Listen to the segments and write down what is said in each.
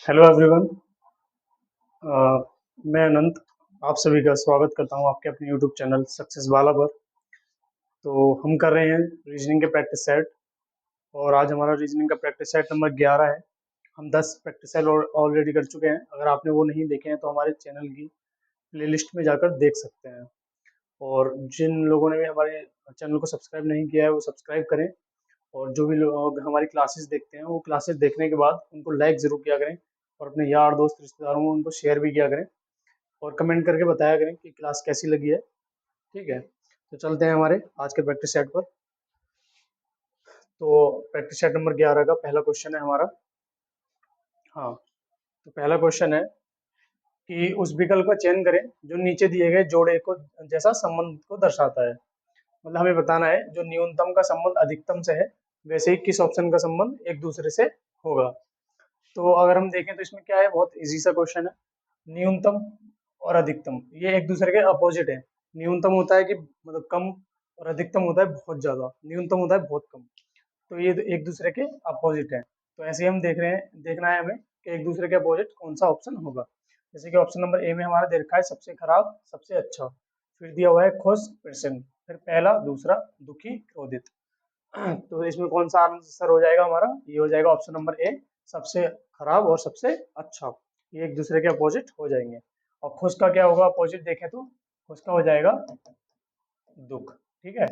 Hello everyone. मैं अनंत आप सभी का स्वागत करता हूं आपके अपने यूट्यूब चैनल सक्सेस वाला पर। तो हम कर रहे हैं रीजनिंग के प्रैक्टिस सेट और आज हमारा रीजनिंग का प्रैक्टिस सेट नंबर 11 है। हम 10 प्रैक्टिस सेट ऑलरेडी कर चुके हैं। अगर आपने वो नहीं देखे हैं तो हमारे चैनल की प्लेलिस्ट में जाकर देख सकते हैं। और जिन लोगों ने भी हमारे चैनल को सब्सक्राइब नहीं किया है वो सब्सक्राइब करें। और जो भी लोग हमारी क्लासेस देखते हैं वो क्लासेस देखने के बाद उनको लाइक ज़रूर किया करें और अपने यार दोस्त रिश्तेदारों को उनको शेयर भी किया करें और कमेंट करके बताया करें कि क्लास कैसी लगी है। ठीक है, तो चलते हैं हमारे आज के प्रैक्टिस सेट पर। तो प्रैक्टिस सेट नंबर 11 का पहला क्वेश्चन है हमारा। हाँ, तो पहला क्वेश्चन है कि उस विकल्प का चयन करें जो नीचे दिए गए जोड़े को जैसा संबंध को दर्शाता है। मतलब हमें बताना है जो न्यूनतम का संबंध अधिकतम से है वैसे ही किस ऑप्शन का संबंध एक दूसरे से होगा। तो अगर हम देखें तो इसमें क्या है, बहुत इजी सा क्वेश्चन है। न्यूनतम और अधिकतम ये एक दूसरे के अपोजिट है। न्यूनतम होता है कि मतलब कम और अधिकतम होता है बहुत ज्यादा। न्यूनतम होता है बहुत कम। तो ये एक दूसरे के अपोजिट है। तो ऐसे ही हम देख रहे हैं, देखना है हमें कि एक दूसरे के अपोजिट कौन सा ऑप्शन होगा। जैसे कि ऑप्शन नंबर ए में हमारा दे रखा है सबसे खराब सबसे अच्छा। फिर दिया हुआ है खुश प्रसन्न, फिर पहला दूसरा दुखी क्रोधित। तो इसमें कौन सा आंसर हो जाएगा हमारा, ये हो जाएगा ऑप्शन नंबर ए, सबसे खराब और सबसे अच्छा। ये एक दूसरे के अपोजिट हो जाएंगे। और खुश का क्या होगा अपोजिट देखें तो खुश का हो जाएगा दुख। ठीक है,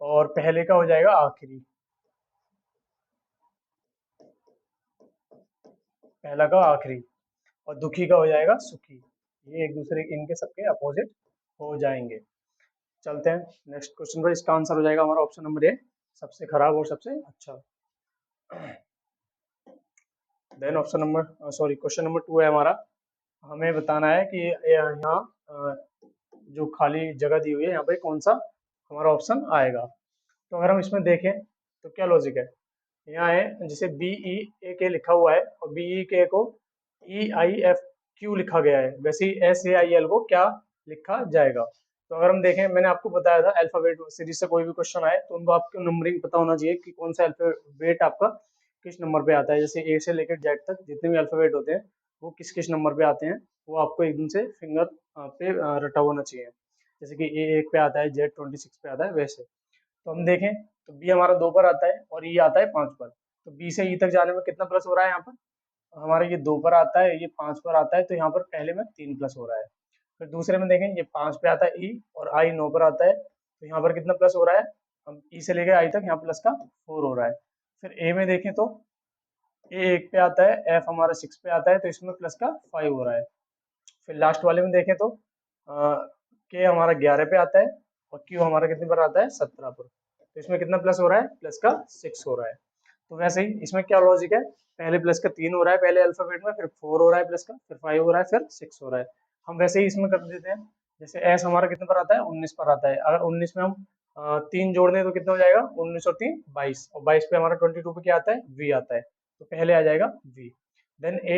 और पहले का हो जाएगा आखिरी। पहला का आखिरी और दुखी का हो जाएगा सुखी। ये एक दूसरे इनके सबके अपोजिट हो जाएंगे। चलते हैं नेक्स्ट क्वेश्चन पर। इसका आंसर हो जाएगा हमारा ऑप्शन नंबर ए, सबसे खराब और सबसे अच्छा। Then option number sorry question number 2 है हमारा। हमें बताना है कि यहाँ जो खाली जगह दी हुई है यहाँ पे कौन सा हमारा ऑप्शन आएगा। तो अगर हम इसमें देखें तो क्या लॉजिक है, यहाँ है जैसे बी ई ए के लिखा हुआ है और बी ई के को ई आई एफ क्यू लिखा गया है, वैसे ही एस ए आई एल को क्या लिखा जाएगा। तो अगर हम देखें, मैंने आपको बताया था अल्फाबेट सीरीज से कोई भी क्वेश्चन आए तो उनको आपको नंबरिंग पता होना चाहिए कि कौन सा अल्फाबेट आपका किस नंबर पे आता है। जैसे ए से लेकर जेड तक जितने भी अल्फाबेट होते हैं वो किस किस नंबर पे आते हैं वो आपको एकदम से फिंगर पे रटा होना चाहिए। जैसे कि ए 1 पे आता है, जेड 26 पे आता है वैसे। तो हम देखें तो बी हमारा 2 पर आता है और ई आता है 5 पर। तो बी से ई तक जाने में कितना प्लस हो रहा है यहाँ पर, हमारा ये 2 पर आता है, ये 5 पर आता है, तो यहाँ पर पहले में 3 प्लस हो रहा है। फिर दूसरे में देखें ये 5 पे आता है ई और आई 9 पर आता है, तो यहाँ पर कितना प्लस हो रहा है, हम ई से लेकर आई तक यहाँ प्लस का 4 हो रहा है। फिर ए में देखें तो ए 1 पे आता है, एफ हमारा 6 पे आता है, तो इसमें प्लस का 5 हो रहा है। फिर लास्ट वाले में देखें तो के हमारा 11 पे आता है और क्यू हमारा कितने पर आता है 17 पर। तो इसमें कितना प्लस हो रहा है, प्लस का 6 हो रहा है। तो वैसे ही इसमें क्या लॉजिक है, पहले प्लस का 3 हो रहा है पहले अल्फाबेट में, फिर 4 हो रहा है प्लस का, फिर 5 हो रहा है, फिर 6 हो रहा है। हम वैसे ही इसमें कर देते हैं। जैसे एस हमारा कितने पर आता है 19 पर आता है, अगर 19 में हम 3 जोड़ दें तो कितना हो जाएगा 19 और 3 22, और 22 पे हमारा 22 पे क्या आता है वी आता है, तो पहले आ जाएगा वी। देन ए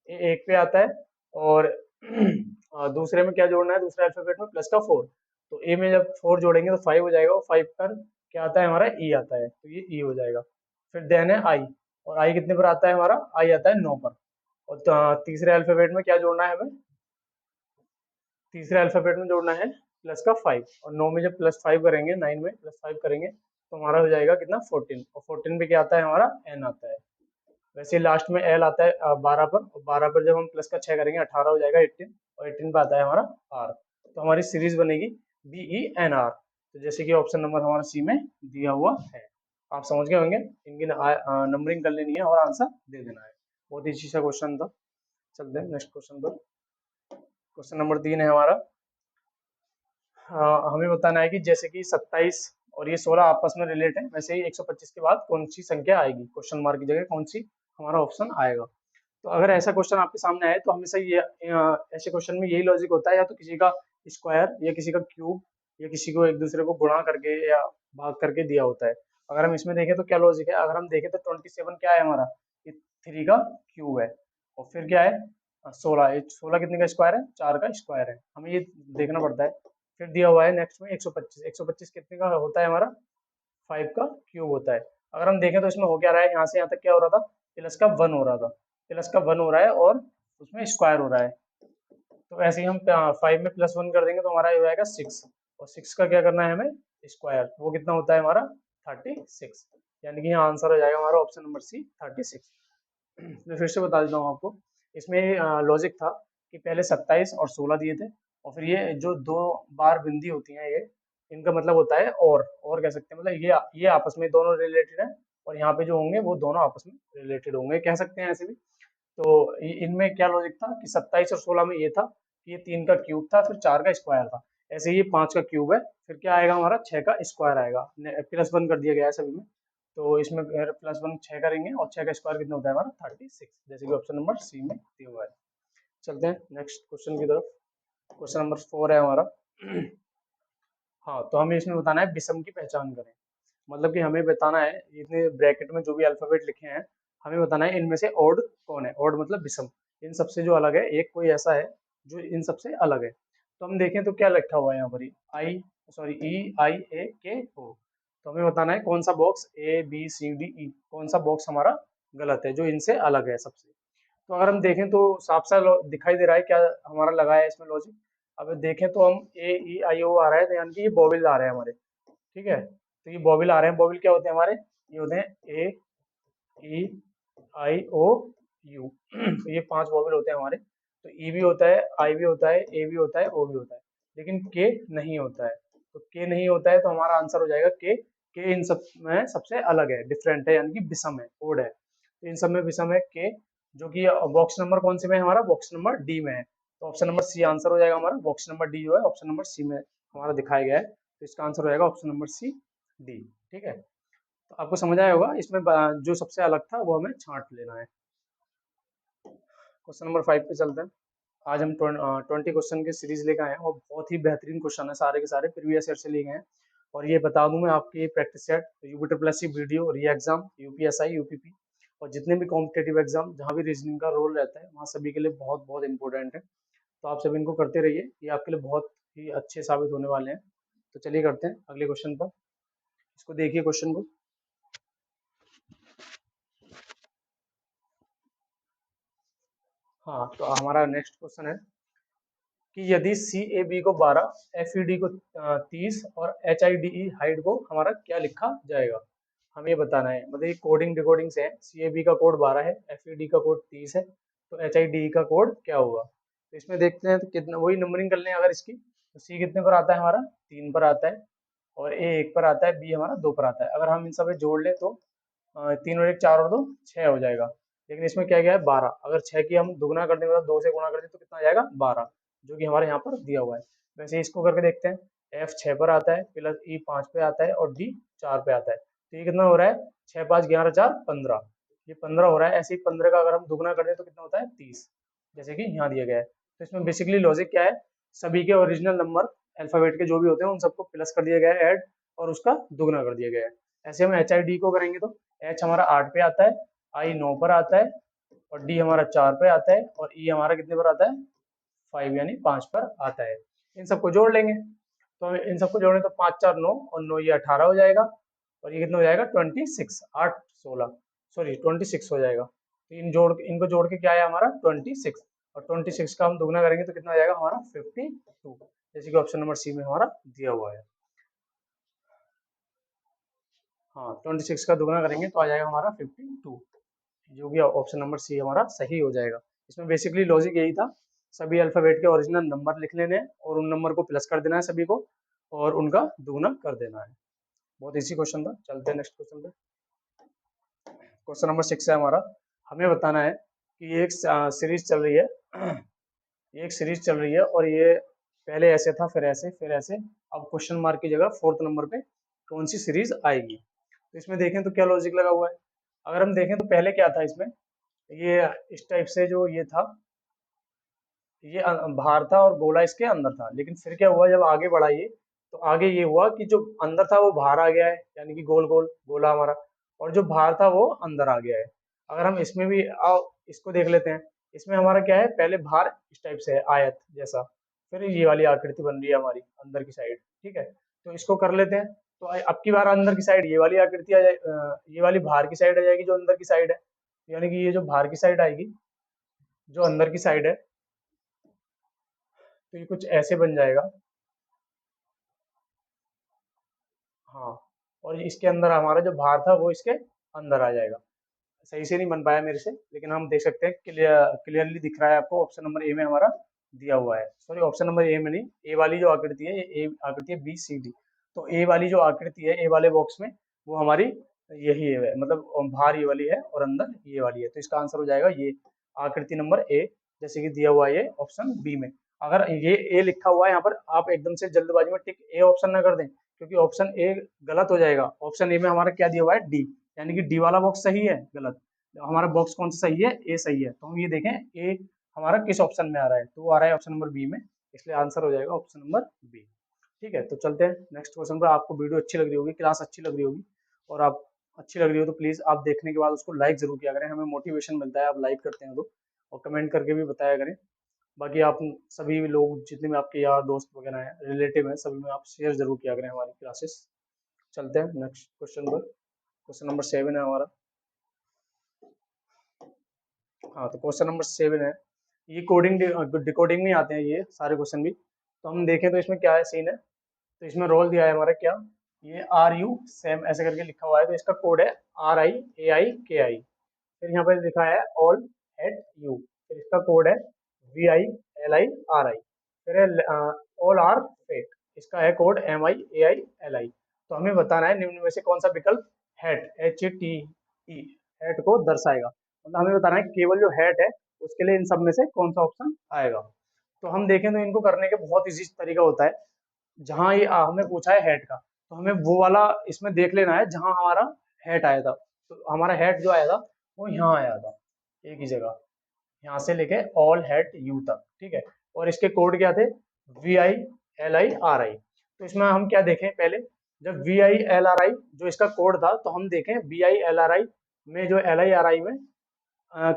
एक पे आता है और दूसरे में क्या जोड़ना है, दूसरे अल्फाबेट में प्लस का 4। तो ए में जब 4 जोड़ेंगे तो 5 हो जाएगा और 5 पर क्या आता है हमारा ई आता है, तो ये ई हो जाएगा। फिर देन है आई, और आई कितने पर आता है हमारा, आई आता है 9 पर। और तीसरे अल्फाबेट में क्या जोड़ना है हमें, तीसरे अल्फाबेट में जोड़ना है प्लस का 5, और 9 में जब प्लस 5 करेंगे, 9 में प्लस 5 करेंगे तो हमारा हो जाएगा कितना 14, और 14 पे क्या आता है हमारा एन आता है। वैसे लास्ट में एल आता है 12 पर, और 12 पर जब हम प्लस का 6 करेंगे 18 हो जाएगा 18, और 18 पे आता है हमारा आर। तो हमारी सीरीज बनेगी बी ई एन आर। तो जैसे कि ऑप्शन नंबर हमारा सी में दिया हुआ है। आप समझ गए होंगे, इनकी नंबरिंग कर लेनी है और आंसर दे देना है। बहुत ही अच्छी सा क्वेश्चन था। चलते हैं नेक्स्ट क्वेश्चन पर। क्वेश्चन नंबर 3 है हमारा। हमें बताना है कि जैसे कि 27 और ये 16 आपस में रिलेट है, वैसे ही 125 के बाद कौन सी संख्या आएगी, क्वेश्चन मार्क की जगह कौन सी हमारा ऑप्शन आएगा। तो अगर ऐसा क्वेश्चन आपके सामने आए तो हमेशा ये ऐसे क्वेश्चन में यही लॉजिक होता है, या तो किसी का स्क्वायर या किसी का क्यूब या किसी को एक दूसरे को गुणा करके या भाग करके दिया होता है। अगर हम इसमें देखें तो क्या लॉजिक है, अगर हम देखें तो 27 क्या है हमारा, ये 3 का क्यूब है, और फिर क्या है 16, 16 कितने का स्क्वायर है, 4 का स्क्वायर है, हमें ये देखना पड़ता है। फिर दिया हुआ है नेक्स्ट में 125, 125 कितने का होता है हमारा 5 का क्यूब होता है। अगर हम देखें तो इसमें हो क्या रहा है, यहाँ से यहाँ तक क्या हो रहा था, प्लस का 1 हो रहा था, प्लस का 1 हो रहा है और उसमें स्क्वायर हो रहा है। तो ऐसे ही हम 5 में +1 कर देंगे तो हमारा ये हो जाएगा 6, और 6 का क्या करना है हमें स्क्वायर, वो कितना होता है हमारा 36, यानी कि यहाँ आंसर हो जाएगा हमारा ऑप्शन नंबर सी 36। मैं फिर से बता देता हूँ आपको, इसमें लॉजिक था कि पहले 27 और 16 दिए थे, और फिर ये जो दो बार बिंदी होती हैं ये, इनका मतलब होता है और कह सकते हैं, मतलब ये आपस में दोनों रिलेटेड है, और यहाँ पे जो होंगे वो दोनों आपस में रिलेटेड होंगे, कह सकते हैं ऐसे भी। तो इनमें क्या लॉजिक था कि 27 और 16 में ये था कि ये 3 का क्यूब था, फिर 4 का स्क्वायर था। ऐसे ही ये 5 का क्यूब है, फिर क्या आएगा हमारा 6 का स्क्वायर आएगा, +1 कर दिया गया है सभी में। तो इसमें +1 6 करेंगे, और 6 का स्क्वायर कितना होता है हमारा 36, जैसे कि ऑप्शन नंबर सी में दिया हुआ है। चलते हैं नेक्स्ट क्वेश्चन की तरफ। क्वेश्चन नंबर 4 है हमारा। हाँ, तो हमें इसमें बताना है विषम की पहचान करें। मतलब कि हमें बताना है, इतने ब्रैकेट में जो भी अल्फाबेट लिखे हैं, हमें बताना है इनमें से ओड कौन है। ओड मतलब विषम, इन सबसे जो अलग है, एक कोई ऐसा है जो इन सबसे अलग है। तो हम देखें तो क्या लिखा हुआ है यहाँ पर, EIA K O। तो हमें बताना है कौन सा बॉक्स ABCDE, कौन सा बॉक्स हमारा गलत है जो इनसे अलग है सबसे। तो अगर हम देखें तो साफ साफ दिखाई दे रहा है क्या हमारा लगा है इसमें लॉजिक। अब देखें तो हम AEIO आ रहा है, तो यानी कि ये बॉबिल आ रहे हैं हमारे, ठीक है। तो ये बॉबिल आ रहे हैं, बॉबिल क्या होते हैं हमारे, ये होते हैं AEIOU। तो ये 5 बॉबिल होते हैं हमारे। तो ई भी होता है, आई भी होता है, ए भी होता है, ओ भी होता है, लेकिन के नहीं होता है। तो के नहीं होता है तो हमारा आंसर हो जाएगा के इन सब में सबसे अलग है, डिफरेंट है, यानी कि विषम है, ओड है। तो इन सब में विषम है के, जो कि बॉक्स नंबर कौन से में है हमारा, बॉक्स नंबर डी में है। तो ऑप्शन नंबर सी आंसर हो जाएगा हमारा, बॉक्स नंबर डी जो है ऑप्शन नंबर सी में हमारा दिखाया गया है, तो इसका आंसर हो जाएगा ऑप्शन नंबर सी डी। ठीक है, तो आपको समझ आया होगा, इसमें जो सबसे अलग था वो हमें छांट लेना है। क्वेश्चन नंबर 5 पे चलते हैं। आज हम 20 क्वेश्चन की सीरीज लेकर आए हैं, और बहुत ही बेहतरीन क्वेश्चन है, सारे के सारे प्रीवियस ईयर से लिए गए हैं। और ये बता दूं मैं, आपकी प्रैक्टिस सेट UPSSC वीडियो री एग्जाम, UPSI UPP, और जितने भी कॉम्पिटेटिव एग्जाम जहाँ भी रीजनिंग का रोल रहता है, वहाँ सभी के लिए बहुत बहुत इंपॉर्टेंट है। तो आप सभी इनको करते रहिए, ये आपके लिए बहुत ही अच्छे साबित होने वाले हैं। तो चलिए करते हैं अगले क्वेश्चन पर। इसको देखिए क्वेश्चन को। हाँ, तो हमारा नेक्स्ट क्वेश्चन है कि यदि CAB को 12, FED को 30 और HIDE हाइट को हमारा क्या लिखा जाएगा, हमें ये बताना है। मतलब ये कोडिंग डिकोडिंग से है। CAB का कोड 12 है, FED का कोड 30 है, तो HIDE का कोड क्या होगा। तो इसमें देखते हैं तो कितना, वही नंबरिंग कर लें अगर इसकी, तो C कितने पर आता है हमारा, 3 पर आता है, और A 1 पर आता है, B हमारा 2 पर आता है। अगर हम इन सब जोड़ लें तो 3 और 1 4 और 2 6 हो जाएगा। लेकिन इसमें क्या गया है 12, अगर 6 की हम दुगना कर दें, मतलब 2 से गुणा कर दें, तो कितना आ जाएगा 12, जो कि हमारे यहाँ पर दिया हुआ है। वैसे इसको करके देखते हैं। F 6 पर आता है, प्लस E 5 पे आता है, और D 4 पे आता है। तो ये कितना हो रहा है, 6 5 11 4 15, ये 15 हो रहा है। ऐसे ही 15 का अगर हम दुगना कर दें तो कितना होता है 30, जैसे कि यहाँ दिया गया है। तो इसमें बेसिकली लॉजिक क्या है, सभी के ओरिजिनल नंबर अल्फाबेट के जो भी होते हैं उन सबको प्लस कर दिया गया है ऐड, और उसका दुगना कर दिया गया है। ऐसे हम HID को करेंगे तो H हमारा 8 पे आता है, I 9 पर आता है, और D हमारा 4 पे आता है, और E हमारा कितने पर आता है 5 यानी 5 पर आता है। इन सबको जोड़ लेंगे, तो इन सबको जोड़ें तो 5 4 9, और 9 ये 18 हो जाएगा, और ये कितना हो जाएगा 26, 8 16, सॉरी 26 हो जाएगा। तो इनको जोड़ के क्या आया हमारा 26, और 26 का हम दुगना करेंगे तो कितना हो जाएगा हमारा 52, जैसे कि ऑप्शन नंबर सी में हमारा दिया हुआ है। हाँ, 26 का दुगना करेंगे तो आ जाएगा हमारा 52, जो कि ऑप्शन नंबर सी हमारा सही हो जाएगा। इसमें बेसिकली लॉजिक यही था, सभी अल्फाबेट के ओरिजिनल नंबर लिख लेने हैं, और उन नंबर को प्लस कर देना है सभी को, और उनका दुगना कर देना है। बहुत इजी क्वेश्चन था। चलते हैं नेक्स्ट क्वेश्चन पे। क्वेश्चन नंबर 6 है हमारा। हमें बताना है कि ये एक सीरीज चल रही है, ये एक सीरीज चल रही है, और ये पहले ऐसे था, फिर ऐसे, फिर ऐसे। अब क्वेश्चन मार्क की जगह 4th नंबर पे कौन सी सीरीज आएगी। तो इसमें देखें तो क्या लॉजिक लगा हुआ है। अगर हम देखें तो पहले क्या था इसमें, ये इस टाइप से जो ये था, ये बाहर था और गोला इसके अंदर था। लेकिन फिर क्या हुआ, जब आगे बढ़ा ये, तो आगे ये हुआ कि जो अंदर था वो बाहर आ गया है, यानी कि गोल गोल गोला हमारा, और जो बाहर था वो अंदर आ गया है। अगर हम इसमें भी आओ, इसको देख लेते हैं। इसमें हमारा क्या है, पहले बाहर इस टाइप से है आयत जैसा, फिर ये वाली आकृति बन रही है हमारी अंदर की साइड, ठीक है। तो इसको कर लेते हैं। तो अब की बार अंदर की साइड ये वाली आकृति आ जाए, ये वाली बाहर की साइड आ जाएगी जो अंदर की साइड है। यानी कि ये जो बाहर की साइड आएगी, जो अंदर की साइड है, तो ये कुछ ऐसे बन जाएगा। हाँ, और इसके अंदर हमारा जो बाहर था वो इसके अंदर आ जाएगा। सही से नहीं बन पाया मेरे से, लेकिन हम देख सकते हैं, क्लियरली दिख रहा है आपको। ऑप्शन नंबर ए में हमारा दिया हुआ है, सॉरी ऑप्शन नंबर ए में नहीं, ए वाली जो आकृति है, ये ए आकृति है बी सी डी। तो ए वाली जो आकृति है ए वाले बॉक्स में, वो हमारी यही है, मतलब बाहर ये वाली है और अंदर ये वाली है। तो इसका आंसर हो जाएगा ये आकृति नंबर ए, जैसे कि दिया हुआ है ये ऑप्शन बी में। अगर ये ए लिखा हुआ है यहाँ पर, आप एकदम से जल्दबाजी में टिक ए ऑप्शन ना कर दें, क्योंकि ऑप्शन ए गलत हो जाएगा। ऑप्शन ए में हमारा क्या दिया हुआ है, डी, यानी कि डी वाला बॉक्स सही है, गलत। हमारा बॉक्स कौन सा सही है, ए सही है। तो हम ये देखें ए हमारा किस ऑप्शन में आ रहा है, तो वो आ रहा है ऑप्शन नंबर बी में, इसलिए आंसर हो जाएगा ऑप्शन नंबर बी। ठीक है, तो चलते हैं नेक्स्ट क्वेश्चन पर। आपको वीडियो अच्छी लग रही होगी, क्लास अच्छी लग रही होगी, और आप अच्छी लग रही हो तो प्लीज़ आप देखने के बाद उसको लाइक जरूर किया करें, हमें मोटिवेशन मिलता है आप लाइक करते हैं तो। और कमेंट करके भी बताया करें। बाकी आप सभी लोग जितने भी आपके यार दोस्त वगैरह हैं, रिलेटिव हैं, सभी में आप शेयर जरूर किया करें हमारी क्लासेस। चलते हैं नेक्स्ट क्वेश्चन पर। क्वेश्चन नंबर 7 है हमारा। हाँ, तो क्वेश्चन नंबर 7 है, ये कोडिंग डिकोडिंग में आते हैं ये सारे क्वेश्चन भी। तो हम देखें तो इसमें क्या है सीन है। तो इसमें रोल दिया है हमारा क्या, ये आर यू सेम ऐसे करके लिखा हुआ है, तो इसका कोड है आर आई ए आई के आई। फिर यहाँ पर लिखा है ऑल एट यू, फिर इसका कोड है V I L I R I. फिर है ऑल आर फेक, इसका है code M I A I L I. तो हमें बताना है निम्न में से कौन सा विकल्प hat H T E hat को दर्शाएगा। मतलब हमें बताना है केवल जो हैट है उसके लिए इन सब में से कौन सा ऑप्शन आएगा। तो हम देखें तो इनको करने के बहुत इजी तरीका होता है। जहाँ ये हमें पूछा है हेड का, तो हमें वो वाला इसमें देख लेना है जहाँ हमारा हेड आया था। तो हमारा हेड जो आया था वो यहाँ आया था, एक ही जगह, यहाँ से लेके ऑल हेड यू तक। ठीक है, और इसके कोड क्या थे, V I L I R I. तो इसमें हम क्या देखें पहले, जब V I L R I जो इसका कोड था, तो हम देखें V I L R I में जो एल आई आर आई में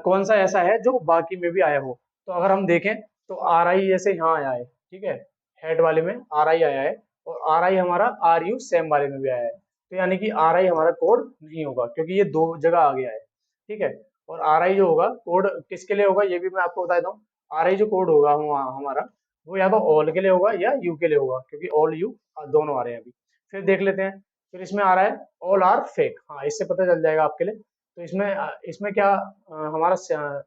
कौन सा ऐसा है जो बाकी में भी आया हो। तो अगर हम देखें तो आर आई ऐसे यहाँ आया है, ठीक है, हेड वाले में आर आई आया है, और आर आई हमारा आर यू सेम वाले में भी आया है। तो यानी कि आर आई हमारा कोड नहीं होगा, क्योंकि ये दो जगह आ गया है। ठीक है, और आर आई जो होगा कोड किसके लिए होगा ये भी मैं आपको बता देता हूँ। आर आई जो कोड होगा हमारा, वो या तो ऑल के लिए होगा या यू के लिए होगा, क्योंकि ऑल यू दोनों आ रहे हैं अभी। फिर देख लेते हैं, फिर इसमें आ रहा है ऑल आर फेक। हाँ, इससे पता चल जाएगा आपके लिए। तो इसमें क्या हमारा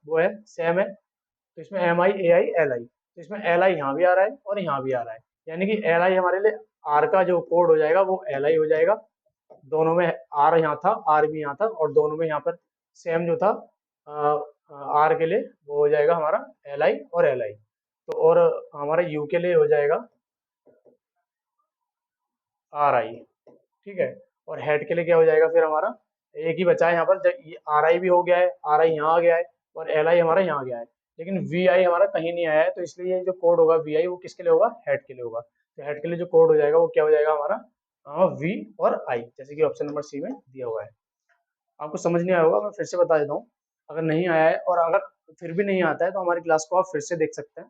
वो है सेम है। तो इसमें M I A I L I, तो इसमें एल आई यहाँ भी आ रहा है और यहाँ भी आ रहा है, यानी कि एल आई हमारे लिए आर का जो कोड हो जाएगा वो एल आई हो जाएगा। दोनों में आर यहाँ था, आर भी यहाँ था, और दोनों में यहाँ पर सेम जो था आर के लिए वो हो जाएगा हमारा एल आई और एल आई। तो और हमारा यू के लिए हो जाएगा आर आई। ठीक है, और हेड के लिए क्या हो जाएगा फिर हमारा, एक ही बचा है यहाँ पर, ये आर आई भी हो गया है, आर आई यहाँ आ गया है, और एल आई हमारा यहाँ आ गया है, लेकिन वी आई हमारा कहीं नहीं आया है। तो इसलिए जो कोड होगा वी आई वो किसके लिए होगा, हेड के लिए होगा। तो हेड के लिए जो कोड हो जाएगा वो क्या हो जाएगा हमारा वी और आई, जैसे कि ऑप्शन नंबर सी में दिया हुआ है। आपको समझ नहीं आया होगा, मैं फिर से बता देता हूँ। अगर नहीं आया है और अगर फिर भी नहीं आता है, तो हमारी क्लास को आप फिर से देख सकते हैं।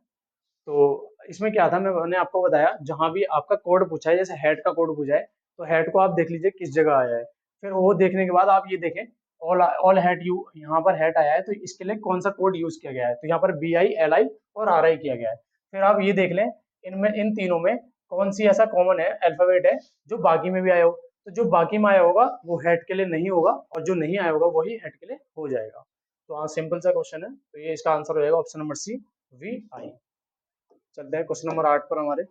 तो इसमें क्या था, मैंने आपको बताया, जहां भी आपका कोड पूछा है, जैसे हेड का कोड पूछा है, तो हेड को आप देख लीजिए किस जगह आया है। फिर वो देखने के बाद आप ये देखें ऑल ऑल हेड यू, यहाँ पर हेड आया है, तो इसके लिए कौन सा कोड यूज किया गया है। तो यहाँ पर बी आई एल आई और आर आई किया गया है। फिर आप ये देख लें इनमें, इन तीनों में कौन सी ऐसा कॉमन है अल्फाबेट है जो बाकी में भी आया हो। तो जो बाकी में आया होगा वो हेड के लिए नहीं होगा, और जो नहीं आया होगा वही हेड के लिए हो जाएगा। तो हाँ, सिंपल सा क्वेश्चन है, तो ये इसका आंसर हो जाएगा ऑप्शन नंबर सी, वी आई। चलते हैं क्वेश्चन नंबर 8 पर हमारे।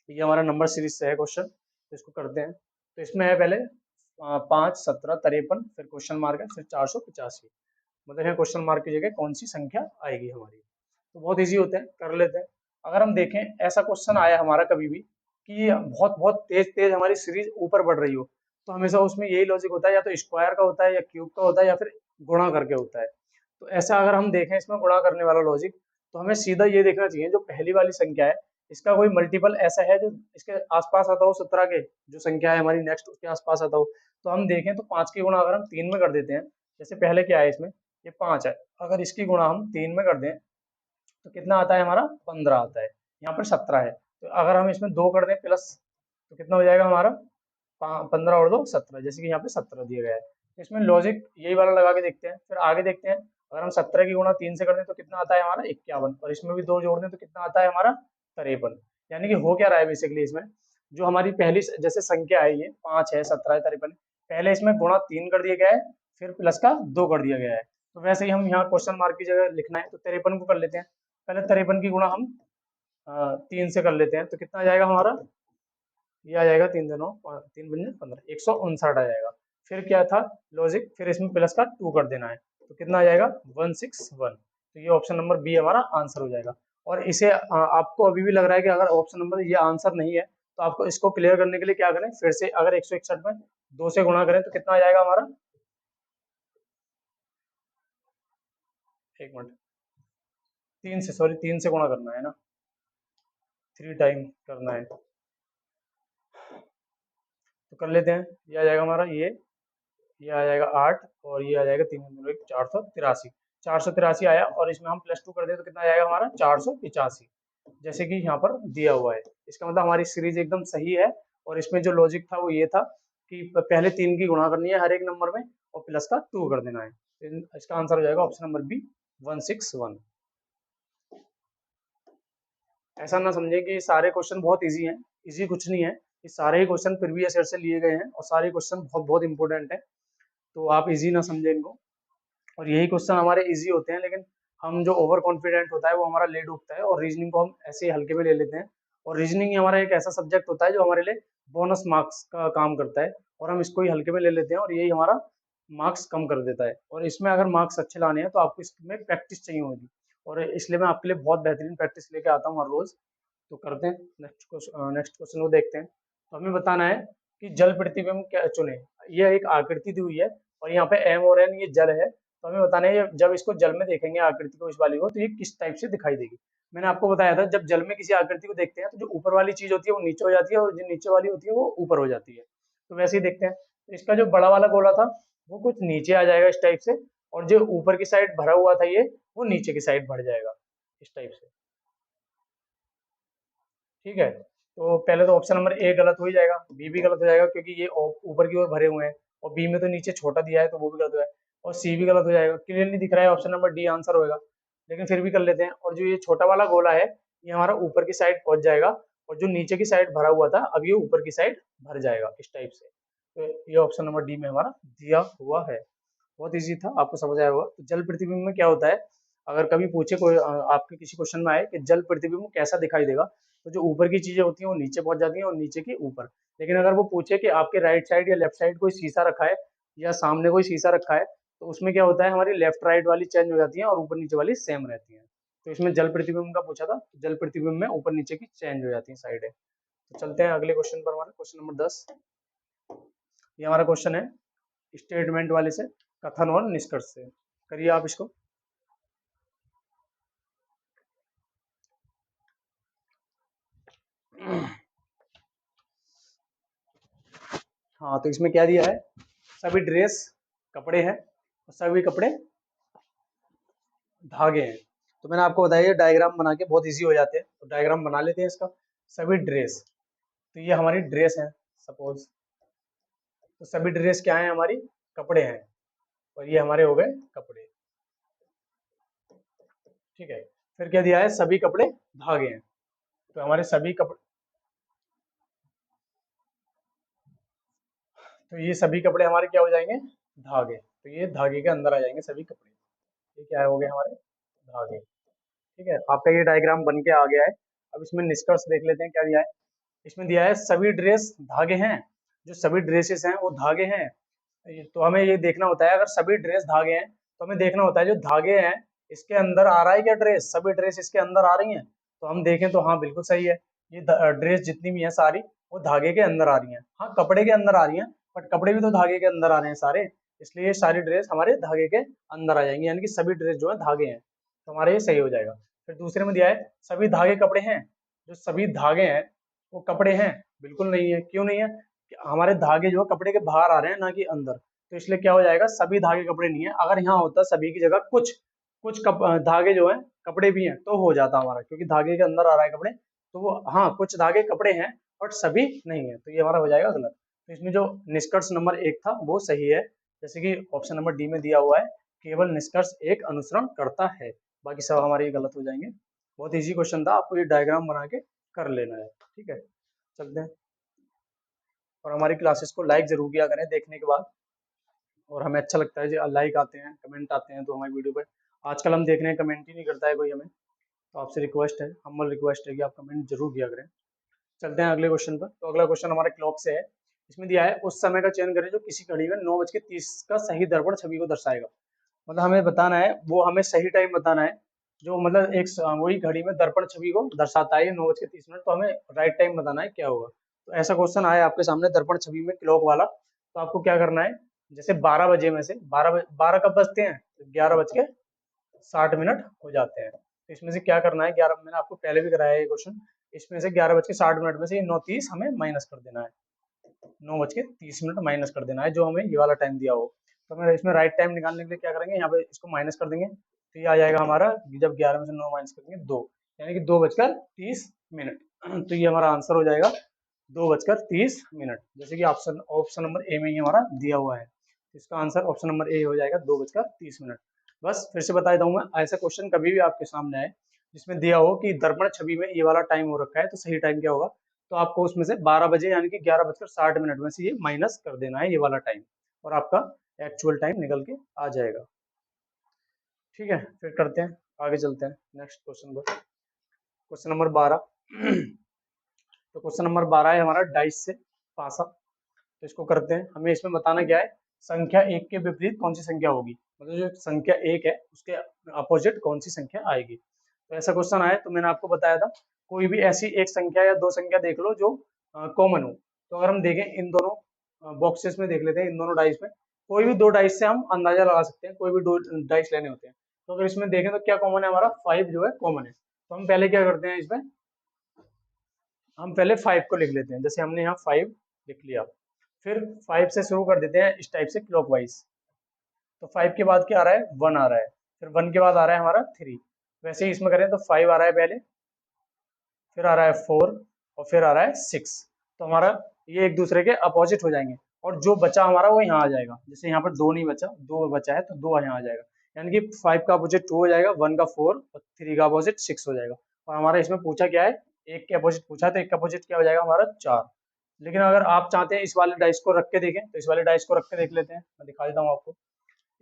ये हमारा नंबर सीरीज से है क्वेश्चन, तो इसको करते हैं। तो इसमें है पहले 5, 17, 53, फिर क्वेश्चन मार्क है, फिर 485। मतलब यहाँ क्वेश्चन मार्क की जगह कौन सी संख्या आएगी हमारी। तो बहुत इजी होते हैं, कर लेते हैं। अगर हम देखें ऐसा क्वेश्चन आया हमारा कभी भी कि बहुत बहुत तेज तेज हमारी सीरीज ऊपर बढ़ रही हो, तो हमेशा उसमें यही लॉजिक होता है, या तो स्क्वायर का होता है, या क्यूब का होता है, या फिर गुणा करके होता है। तो ऐसा अगर हम देखें इसमें गुणा करने वाला लॉजिक, तो हमें सीधा ये देखना चाहिए जो पहली वाली संख्या है इसका कोई मल्टीपल ऐसा है जो इसके आसपास आता हो, 17 के जो संख्या है हमारी नेक्स्ट उसके आसपास आता हो। तो हम देखें तो 5 की गुणा अगर हम 3 में कर देते हैं, जैसे पहले क्या है इसमें, ये 5 है, अगर इसकी गुणा हम 3 में कर दें तो कितना आता है हमारा, 15 आता है। यहाँ पर 17 है, तो अगर हम इसमें 2 कर दें प्लस, तो कितना हो जाएगा हमारा 15 और 2 17, जैसे कि यहाँ पे 17 दिया गया है। इसमें लॉजिक यही वाला लगा के देखते हैं। फिर आगे देखते हैं, अगर हम 17 की गुणा 3 से कर दें तो कितना आता है हमारा 51, और इसमें भी 2 जोड़ दें तो कितना आता है हमारा 53। यानी कि हो क्या रहा है बेसिकली इसमें, जो हमारी पहली जैसे संख्या है ये 5 है, 17 है, 53, पहले इसमें गुणा 3 कर दिया गया है, फिर प्लस का 2 कर दिया गया है। तो वैसे ही हम यहाँ क्वेश्चन मार्क की जगह लिखना है तो 53 को कर लेते हैं। पहले 53 की गुणा हम 3 से कर लेते हैं तो कितना आ जाएगा हमारा, ये आ जाएगा 3 दिनों 3 पंजे 15, 159 आ जाएगा। फिर क्या था लॉजिक, फिर इसमें प्लस का 2 कर देना है तो कितना आ जाएगा 161। तो ये ऑप्शन नंबर बी हमारा आंसर हो जाएगा। और इसे आपको अभी भी लग रहा है कि अगर ऑप्शन नंबर ये आंसर नहीं है तो आपको इसको क्लियर करने के लिए क्या करें, फिर से अगर 161 में 2 से गुणा करें तो कितना आ जाएगा हमारा, एक मिनट, 3 से गुणा करना है ना, 3 टाइम करना है तो कर लेते हैं। ये आ जाएगा हमारा ये आ जाएगा 8 और ये आ जाएगा 3 483, 483 आया, और इसमें हम प्लस 2 कर दें तो कितना आ जाएगा हमारा 485, जैसे कि यहाँ पर दिया हुआ है। इसका मतलब हमारी सीरीज एकदम सही है। और इसमें जो लॉजिक था वो ये था कि पहले 3 की गुणा करनी है हर एक नंबर में और प्लस का 2 कर देना है। इसका आंसर हो जाएगा ऑप्शन नंबर बी 161। ऐसा ना समझे कि सारे क्वेश्चन बहुत इजी हैं, इजी कुछ नहीं है। ये सारे ही क्वेश्चन प्रीवियस ईयर से लिए गए हैं और सारे क्वेश्चन बहुत बहुत इंपॉर्टेंट है, तो आप इजी ना समझे इनको। और यही क्वेश्चन हमारे इजी होते हैं, लेकिन हम जो ओवर कॉन्फिडेंट होता है वो हमारा लेट उठता है और रीजनिंग को हम ऐसे ही हल्के में ले लेते हैं। और रीजनिंग ही हमारा एक ऐसा सब्जेक्ट होता है जो हमारे लिए बोनस मार्क्स का काम करता है, और हम इसको ही हल्के में ले लेते हैं और यही हमारा मार्क्स कम कर देता है। और इसमें अगर मार्क्स अच्छे लाने हैं तो आपको इसमें प्रैक्टिस चाहिए होगी, और इसलिए मैं आपके लिए बहुत बेहतरीन प्रैक्टिस लेके आता हूँ हर रोज। तो करते हैं नेक्स्ट क्वेश्चन को देखते हैं। तो हमें बताना है कि जल प्रतिबिंब क्या चुने। ये एक आकृति दी हुई है और यहाँ पे एम और एन ये जल है, तो हमें बताना है जब इसको जल में देखेंगे आकृति को, इस वाली को, तो ये किस टाइप से दिखाई देगी। मैंने आपको बताया था जब जल में किसी आकृति को देखते हैं तो जो ऊपर वाली चीज होती है वो नीचे हो जाती है और जो नीचे वाली होती है वो ऊपर हो जाती है। तो वैसे ही देखते हैं, तो इसका जो बड़ा वाला गोला था वो कुछ नीचे आ जाएगा इस टाइप से, और जो ऊपर की साइड भरा हुआ था ये वो नीचे की साइड बढ़ जाएगा इस टाइप से। ठीक है, तो पहले तो ऑप्शन नंबर ए गलत हो ही जाएगा, बी भी गलत हो जाएगा क्योंकि ये ऊपर की ओर भरे हुए हैं, और बी में तो नीचे छोटा दिया है तो वो भी गलत हो जाएगा, और सी भी गलत हो जाएगा। क्लियरली दिख रहा है ऑप्शन नंबर डी आंसर होगा, लेकिन फिर भी कर लेते हैं। और जो ये छोटा वाला गोला है ये हमारा ऊपर की साइड पहुंच जाएगा, और जो नीचे की साइड भरा हुआ था अब ये ऊपर की साइड भर जाएगा इस टाइप से। तो ये ऑप्शन नंबर डी में हमारा दिया हुआ है। बहुत इजी था, आपको समझ आया होगा। तो जल प्रतिबिंब में क्या होता है, अगर कभी पूछे कोई आपके किसी क्वेश्चन में आए कि जल प्रतिबिंब कैसा दिखाई देगा, तो जो ऊपर की चीजें होती हैं वो नीचे पहुंच जाती हैं और नीचे की ऊपर। लेकिन अगर वो पूछे कि आपके राइट साइड या लेफ्ट साइड कोई शीशा रखा है या सामने कोई शीशा रखा है, तो उसमें क्या होता है हमारी लेफ्ट राइट वाली चेंज हो जाती है और ऊपर नीचे वाली सेम रहती है। तो इसमें जल प्रतिबिंब का पूछा था, जल प्रतिबिंब में ऊपर नीचे की चेंज हो जाती है साइडें। तो चलते हैं अगले क्वेश्चन पर, हमारा क्वेश्चन नंबर 10। ये हमारा क्वेश्चन है स्टेटमेंट वाले से, कथन और निष्कर्ष से। करिए आप इसको। हाँ, तो इसमें क्या दिया है, सभी ड्रेस कपड़े हैं और सभी कपड़े धागे हैं। तो मैंने आपको बताया डायग्राम बना के बहुत इजी हो जाते हैं, तो डायग्राम बना लेते हैं इसका। सभी ड्रेस, तो ये हमारी ड्रेस है सपोज, तो सभी ड्रेस क्या है हमारी, कपड़े हैं, और ये हमारे हो गए कपड़े। ठीक है, फिर क्या दिया है, सभी कपड़े धागे हैं, तो हमारे सभी कपड़े, तो ये सभी कपड़े हमारे क्या हो जाएंगे, धागे, तो ये धागे के अंदर आ जाएंगे सभी कपड़े। ये क्या हो गए हमारे धागे। ठीक है, आपका ये डायग्राम बन के आ गया है। अब इसमें निष्कर्ष देख लेते हैं क्या दिया है। इसमें दिया है सभी ड्रेस धागे हैं, जो सभी ड्रेसेस हैं वो धागे हैं। तो हमें ये देखना होता है, अगर सभी ड्रेस धागे हैं तो हमें देखना होता है जो धागे हैं इसके अंदर आ रहा है क्या ड्रेस, सभी ड्रेस इसके अंदर आ रही हैं। तो हम देखें तो हाँ बिल्कुल सही है, ये ड्रेस जितनी भी है सारी वो धागे के अंदर आ रही हैं। हाँ कपड़े के अंदर आ रही हैं, बट कपड़े भी तो धागे के अंदर आ रहे हैं सारे, इसलिए सारी ड्रेस हमारे धागे के अंदर आ जाएंगी, यानी कि सभी ड्रेस जो है धागे हैं, तो हमारे ये सही हो जाएगा। फिर दूसरे में दिया है सभी धागे कपड़े हैं, जो सभी धागे हैं वो कपड़े हैं, बिल्कुल नहीं है। क्यों नहीं है, हमारे धागे जो है कपड़े के बाहर आ रहे हैं ना कि अंदर, तो इसलिए क्या हो जाएगा, सभी धागे कपड़े नहीं है। अगर यहाँ होता सभी की जगह कुछ कुछ धागे जो है कपड़े भी हैं तो हो जाता हमारा, क्योंकि धागे के अंदर आ रहा है कपड़े, तो वो हाँ कुछ धागे कपड़े हैं बट सभी नहीं है, तो ये हमारा हो जाएगा गलत। तो इसमें जो निष्कर्ष नंबर 1 था वो सही है, जैसे कि ऑप्शन नंबर डी में दिया हुआ है, केवल निष्कर्ष एक अनुसरण करता है, बाकी सब हमारे गलत हो जाएंगे। बहुत इजी क्वेश्चन था, आपको ये डायग्राम बना के कर लेना है, ठीक है। चलते हैं, और हमारी क्लासेस को लाइक जरूर किया करें देखने के बाद, और हमें अच्छा लगता है जो लाइक आते हैं, कमेंट आते हैं तो हमारी वीडियो पर। आजकल हम देख रहे हैं कमेंट ही नहीं करता है कोई हमें, तो आपसे रिक्वेस्ट है, हम्बल रिक्वेस्ट है कि आप कमेंट जरूर किया करें। चलते हैं अगले क्वेश्चन पर। तो अगला क्वेश्चन हमारे क्लॉक से है। इसमें दिया है उस समय का चयन करें जो किसी घड़ी में 9:30 का सही दर्पण छवि को दर्शाएगा। मतलब हमें बताना है, वो हमें सही टाइम बताना है जो मतलब वही घड़ी में दर्पण छवि को दर्शाता है 9:30, तो हमें राइट टाइम बताना है क्या होगा। तो ऐसा क्वेश्चन आया आपके सामने दर्पण छवि में क्लॉक वाला, तो आपको क्या करना है, जैसे 12 बजे में से 12 कब बजते हैं, 11:60 हो जाते हैं। तो इसमें से क्या करना है, 11, मैंने आपको पहले भी कराया ये क्वेश्चन, इसमें से 11:60 में से ये 9:30 हमें माइनस कर देना है, 9:30 माइनस कर देना है जो हमें ये वाला टाइम दिया हो। तो हमें इसमें राइट टाइम निकालने के लिए क्या करेंगे, यहाँ पे इसको माइनस कर देंगे, तो ये आ जाएगा हमारा, जब 11 में से 9 माइनस करेंगे 2, यानी कि 2:30। तो ये हमारा आंसर हो जाएगा 2:30। जैसे कि ऑप्शन ऑप्शन नंबर ए में ही हमारा दिया हुआ है, इसका आंसर ऑप्शन नंबर ए हो जाएगा 2:30। बस फिर से बता देता हूँ मैं, ऐसा क्वेश्चन कभी भी आपके सामने आए जिसमें दिया हो कि दर्पण छवि में ये वाला टाइम हो रखा है, तो सही टाइम क्या होगा, तो आपको उसमें से 12 बजे यानी कि 11:60 में से ये माइनस कर देना है ये वाला टाइम, और आपका एक्चुअल टाइम निकल के आ जाएगा। ठीक है, फिर करते हैं, आगे चलते हैं नेक्स्ट क्वेश्चन पर। Question number 12। तो क्वेश्चन नंबर 12 है हमारा डाइस से पासा। तो इसको करते हैं, हमें इसमें बताना क्या है, संख्या 1 के विपरीत कौन सी संख्या होगी, मतलब जो संख्या 1 है उसके अपोजिट कौन सी संख्या आएगी। तो ऐसा क्वेश्चन आया, तो मैंने आपको बताया था कोई भी ऐसी एक संख्या या दो संख्या देख लो जो कॉमन हो। तो अगर हम देखें इन दोनों बॉक्सेस में, देख लेते हैं इन दोनों डाइस में, कोई भी दो डाइस से हम अंदाजा लगा सकते हैं, कोई भी दो डाइस लेने होते हैं। तो अगर इसमें देखें तो क्या कॉमन है, हमारा 5 जो है कॉमन है। तो हम पहले क्या करते हैं, इसमें हम पहले 5 को लिख लेते हैं, जैसे हमने यहाँ 5 लिख लिया, फिर 5 से शुरू कर देते हैं इस टाइप से क्लॉकवाइज। तो 5 के बाद क्या आ रहा है, 1 आ रहा है, फिर 1 के बाद आ रहा है हमारा 3। वैसे ही इसमें करें तो 5 आ रहा है पहले, फिर आ रहा है 4, और फिर आ रहा है 6। तो हमारा ये एक दूसरे के अपोजिट हो जाएंगे, और जो बचा हमारा वो यहाँ आ जाएगा। जैसे यहाँ पर 2 नहीं बचा, 2 बचा है तो 2 यहाँ आ जाएगा, यानी कि 5 का अपोजिट 2 हो जाएगा, 1 का 4 और 3 का अपोजिट 6 हो जाएगा। और हमारा इसमें पूछा क्या है, एक के अपोजिट पूछा है, तो एक का अपोजिट क्या हो जाएगा हमारा 4। लेकिन अगर आप चाहते हैं इस वाले डाइस को रख के देखें, तो इस वाले डाइस को रख के देख लेते हैं, मैं दिखा देता हूँ आपको।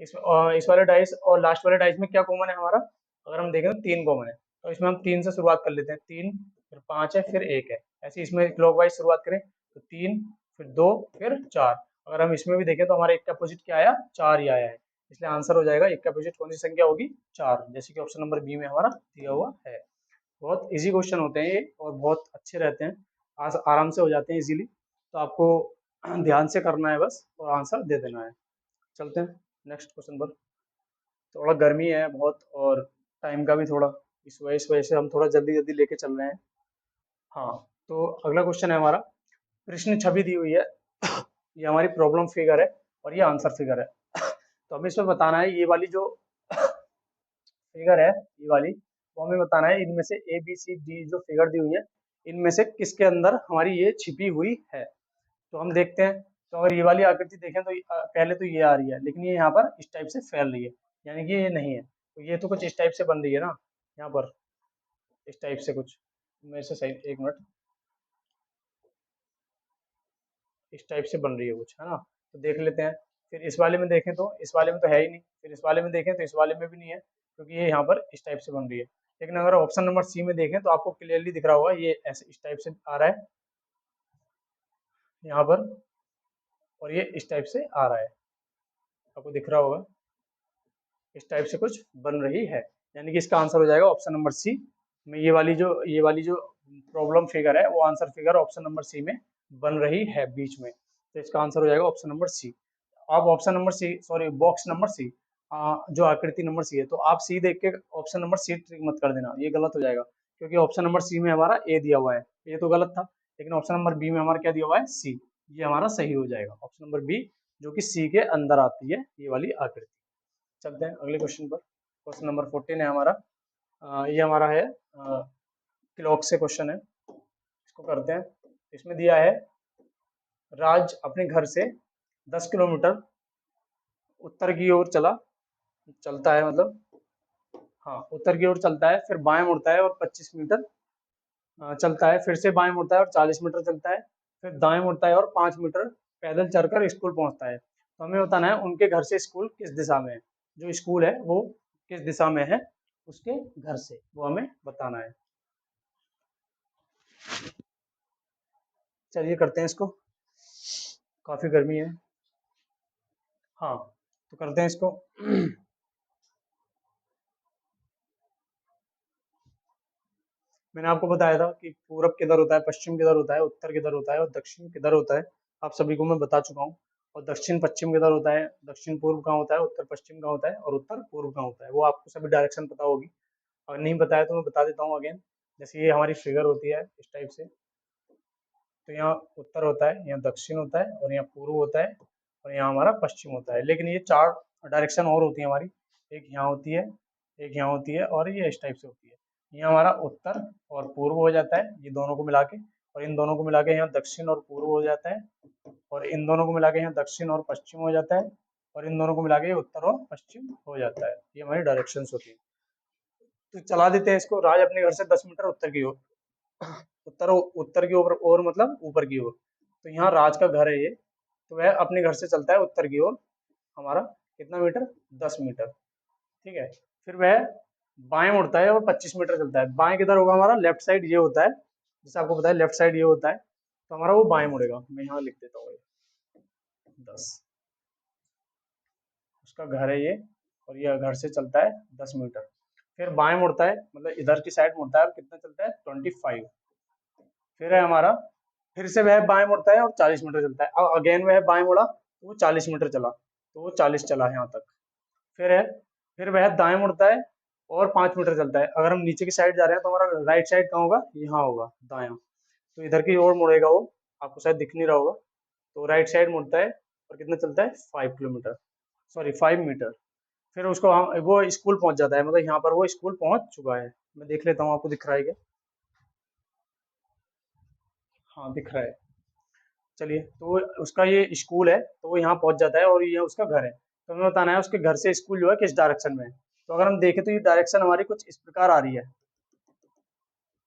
इस वाले डाइस और लास्ट वाले डाइस में क्या कॉमन है हमारा, अगर हम देखें तो 3 कॉमन है। तो इसमें हम 3 से शुरुआत कर लेते हैं, 3 फिर 5 है फिर 1 है। ऐसे इसमें क्लॉकवाइज शुरुआत करें तो 3 फिर 2 फिर 4। अगर हम इसमें भी देखें तो हमारे एक का अपोजिट क्या आया, 4 ही आया है, इसलिए आंसर हो जाएगा एक का अपोजिट कौन सी संख्या होगी, 4, जैसे कि ऑप्शन नंबर बी में हमारा दिया हुआ है। बहुत इजी क्वेश्चन होते हैं ये, और बहुत अच्छे रहते हैं, आराम से हो जाते हैं इजीली। तो आपको ध्यान से करना है बस, और आंसर दे देना है। चलते हैं नेक्स्ट क्वेश्चन पर। थोड़ा गर्मी है बहुत, और टाइम का भी थोड़ा इस वजह से हम थोड़ा जल्दी जल्दी लेके चल रहे हैं। हाँ, तो अगला क्वेश्चन है हमारा, कृष्ण छवि दी हुई है, ये हमारी प्रॉब्लम फिगर है और ये आंसर फिगर है। तो हमें इसमें बताना है ये वाली जो फिगर है, ये वाली, वो हमें बताना है इनमें से ए बी सी डी जो फिगर दी हुई है, इनमें से किसके अंदर हमारी ये छिपी हुई है। तो हम देखते हैं, तो अगर ये वाली आकृति देखें तो पहले तो ये आ रही है, लेकिन ये यहाँ पर इस टाइप से फैल रही है, यानी कि ये नहीं है। तो ये तो कुछ इस टाइप से बन रही है ना, यहाँ पर इस टाइप से कुछ, मेरे से सही, एक मिनट, इस टाइप से बन रही है कुछ, है ना। तो देख लेते हैं, फिर इस वाले में देखें तो इस वाले में तो है ही नहीं, फिर इस वाले में देखें तो इस वाले में भी नहीं है, क्योंकि ये यहाँ पर इस टाइप से बन रही है। लेकिन अगर ऑप्शन नंबर सी में देखें तो आपको क्लियरली दिख रहा होगा, ये ऐसे इस टाइप से आ रहा है यहाँ पर, और ये इस टाइप से आ रहा है, आपको दिख रहा होगा इस टाइप से कुछ बन रही है, यानी कि इसका आंसर हो जाएगा ऑप्शन नंबर सी में। ये वाली जो प्रॉब्लम फिगर है वो answer figure option number C में बन रही है बीच में, तो इसका आंसर हो जाएगा ऑप्शन नंबर सी। आप option number C, sorry box number C, जो आकृति नंबर सी है, तो आप सी देख के ऑप्शन नंबर सी ट्रिक मत कर देना, ये गलत हो जाएगा, क्योंकि ऑप्शन नंबर सी में हमारा ए दिया हुआ है, ये तो गलत था। लेकिन ऑप्शन नंबर बी में हमारा क्या दिया हुआ है, सी, ये हमारा सही हो जाएगा ऑप्शन नंबर बी, जो कि सी के अंदर आती है ये वाली आकृति। चलते हैं अगले क्वेश्चन पर। क्वेश्चन नंबर 14 है हमारा, ये हमारा है क्लॉक से क्वेश्चन है, इसको करते हैं। इसमें दिया है राज अपने घर से 10 किलोमीटर उत्तर की ओर चलता है, मतलब हाँ उत्तर की ओर चलता है, फिर बाएं मुड़ता है और 25 मीटर चलता है, फिर से बाएं मुड़ता है और 40 मीटर चलता है, फिर दाएं मुड़ता है और 5 मीटर पैदल चलकर स्कूल पहुंचता है। तो हमें बताना है उनके घर से स्कूल किस दिशा में है, जो स्कूल है वो किस दिशा में है उसके घर से, वो हमें बताना है। चलिए करते हैं इसको, काफी गर्मी है। हाँ तो करते हैं इसको। मैंने आपको बताया था कि पूरब किधर होता है, पश्चिम किधर होता है, उत्तर किधर होता है और दक्षिण किधर होता है। आप सभी को मैं बता चुका हूँ। और दक्षिण पश्चिम किधर होता है, दक्षिण पूर्व कहाँ होता है, उत्तर पश्चिम कहाँ होता है और उत्तर पूर्व कहाँ होता है, वो आपको सभी डायरेक्शन पता होगी। अगर नहीं बताया तो मैं बता देता हूँ अगेन। जैसे ये हमारी फिगर होती है इस टाइप से, तो यहाँ उत्तर होता है, यहाँ दक्षिण होता है और यहाँ पूर्व होता है और यहाँ हमारा पश्चिम होता है। लेकिन ये 4 डायरेक्शन और होती है हमारी, एक यहाँ होती है, एक यहाँ होती है और ये इस टाइप से होती है। ये हमारा उत्तर और पूर्व हो जाता है, ये दोनों को मिला के, और इन दोनों को मिला के यहाँ दक्षिण और पूर्व हो जाता है, और इन दोनों को मिला के यहाँ दक्षिण और पश्चिम हो जाता है, और इन दोनों को मिला के उत्तर और पश्चिम हो जाता है। ये हमारी डायरेक्शंस होती है। तो चला देते हैं इसको। राज अपने घर से 10 मीटर उत्तर की ओर, उत्तर उत्तर की ओर मतलब ऊपर की ओर। तो यहाँ राज का घर है ये, तो वह अपने घर से चलता है उत्तर की ओर, हमारा कितना मीटर, 10 मीटर। ठीक है, फिर वह बाएं मुड़ता है और 25 मीटर चलता है। बाएं किधर होगा, हमारा लेफ्ट साइड ये होता है, जैसे आपको पता है लेफ्ट साइड ये होता है, तो हमारा वो बाएं मुड़ेगा। मैं यहाँ लिख देता हूँ 10, उसका घर है ये, और ये घर से चलता है 10 मीटर। फिर बाएं मुड़ता है, मतलब इधर की साइड मुड़ता है और कितना चलता है 25। फिर है हमारा, फिर से वह बाएं मुड़ता है और 40 मीटर चलता है। अब अगेन वह बाएं मुड़ा तो वो 40 मीटर चला, तो वो 40 चला यहाँ तक। फिर है, फिर वह दाएं मुड़ता है और 5 मीटर चलता है। अगर हम नीचे की साइड जा रहे हैं तो हमारा राइट साइड कहाँ होगा, यहाँ होगा दायां, तो इधर की ओर मुड़ेगा वो, आपको शायद दिख नहीं रहा होगा। तो राइट साइड मुड़ता है और कितना चलता है 5 किलोमीटर, सॉरी 5 मीटर। फिर उसको हम वो स्कूल पहुंच जाता है, मतलब यहाँ पर वो स्कूल पहुंच चुका है। मैं देख लेता हूँ आपको दिख रहा है क्या। हाँ दिख रहा है। चलिए, तो उसका ये स्कूल है, तो वो यहाँ पहुंच जाता है और ये उसका घर है। तो हमें बताना है उसके घर से स्कूल जो है किस डायरेक्शन में है। तो अगर हम देखें तो ये डायरेक्शन हमारी कुछ इस प्रकार आ रही है,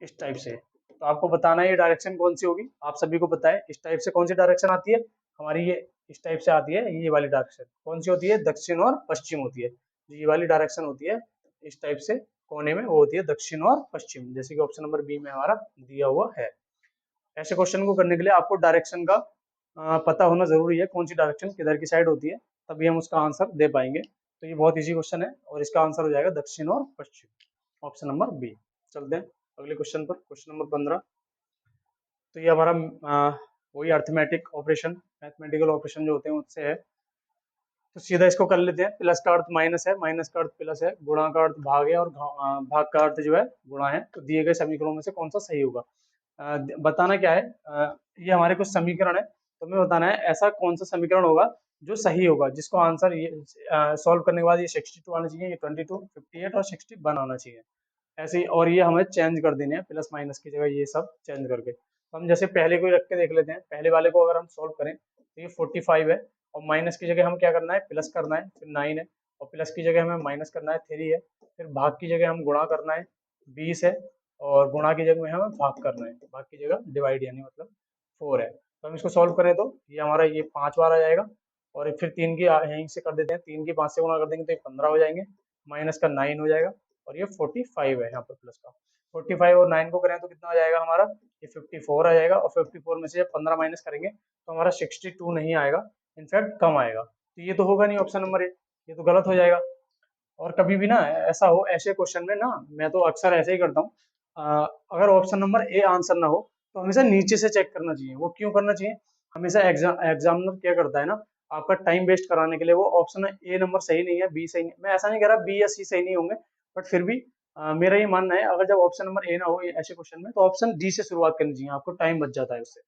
इस टाइप से। तो आपको बताना है ये डायरेक्शन कौन सी होगी। आप सभी को पता है इस टाइप से कौन सी डायरेक्शन आती है हमारी, ये इस टाइप से आती है। ये वाली डायरेक्शन कौन सी होती है, दक्षिण और पश्चिम होती है। जो ये वाली डायरेक्शन होती है इस टाइप से कोने में, वो होती है दक्षिण और पश्चिम, जैसे कि ऑप्शन नंबर बी में हमारा दिया हुआ है। ऐसे क्वेश्चन को करने के लिए आपको डायरेक्शन का पता होना जरूरी है, कौन सी डायरेक्शन किधर की साइड होती है, तभी हम उसका आंसर दे पाएंगे। तो ये बहुत इजी क्वेश्चन है और इसका आंसर हो जाएगा दक्षिण और पश्चिम, ऑप्शन नंबर बी। चलते हैं अगले क्वेश्चन पर, क्वेश्चन नंबर 15। तो ये हमारा वही अर्थमेटिक ऑपरेशन, मैथमेटिकल ऑपरेशन जो होते हैं उससे है। तो सीधा इसको कर लेते हैं। प्लस का अर्थ माइनस है, माइनस का अर्थ प्लस है, गुणा का अर्थ भाग है और भाग का अर्थ जो है गुणा है। तो दिए गए समीकरणों में से कौन सा सही होगा। बताना क्या है, ये हमारे कुछ समीकरण है, तो हमें बताना है ऐसा कौन सा समीकरण होगा जो सही होगा, जिसको आंसर ये सॉल्व करने के बाद ये 62 आना चाहिए, ये 22, 58 और 61 आना चाहिए। ऐसे ही, और ये हमें चेंज कर देने हैं प्लस माइनस की जगह, ये सब चेंज करके। तो हम जैसे पहले को ही रख के देख लेते हैं। पहले वाले को अगर हम सॉल्व करें तो ये 45 है, और माइनस की जगह हम क्या करना है, प्लस करना है, फिर 9 है, और प्लस की जगह हमें माइनस करना है 3 है, फिर भाग की जगह हम गुणा करना है 20 है, और गुणा की जगह में हमें भाग करना है, भाग की जगह डिवाइड यानी मतलब 4 है। तो हम इसको सॉल्व करें तो ये हमारा ये 5 बार आ जाएगा, और फिर 3 की यहीं से कर देते हैं, 3 की 5 से गुणा कर देंगे तो ये 15 हो जाएंगे, माइनस का 9 हो जाएगा, और ये 45 है यहाँ पर प्लस का। 45 और 9 को करें तो कितना आ जाएगा हमारा, ये 54 आ जाएगा, और 54 में से जब 15 माइनस करेंगे तो हमारा 62 नहीं आएगा, इनफैक्ट कम आएगा। तो ये तो होगा नहीं ऑप्शन नंबर ए, ये तो गलत हो जाएगा। और कभी भी ना ऐसा हो, ऐसे क्वेश्चन में ना मैं तो अक्सर ऐसे ही करता हूँ, अगर ऑप्शन नंबर ए आंसर ना हो तो हमेशा नीचे से चेक करना चाहिए। वो क्यों करना चाहिए, हमेशा एग्जामिनर क्या करता है ना, आपका टाइम वेस्ट कराने के लिए वो ऑप्शन ए नंबर सही नहीं है, बी सही नहीं, मैं ऐसा नहीं कह रहा बी या सी सही नहीं होंगे, बट फिर भी मेरा ये मानना है अगर जब ऑप्शन नंबर ए ना हो ऐसे क्वेश्चन में, तो ऑप्शन डी से शुरुआत करनी चाहिए, आपको टाइम बच जाता है उससे।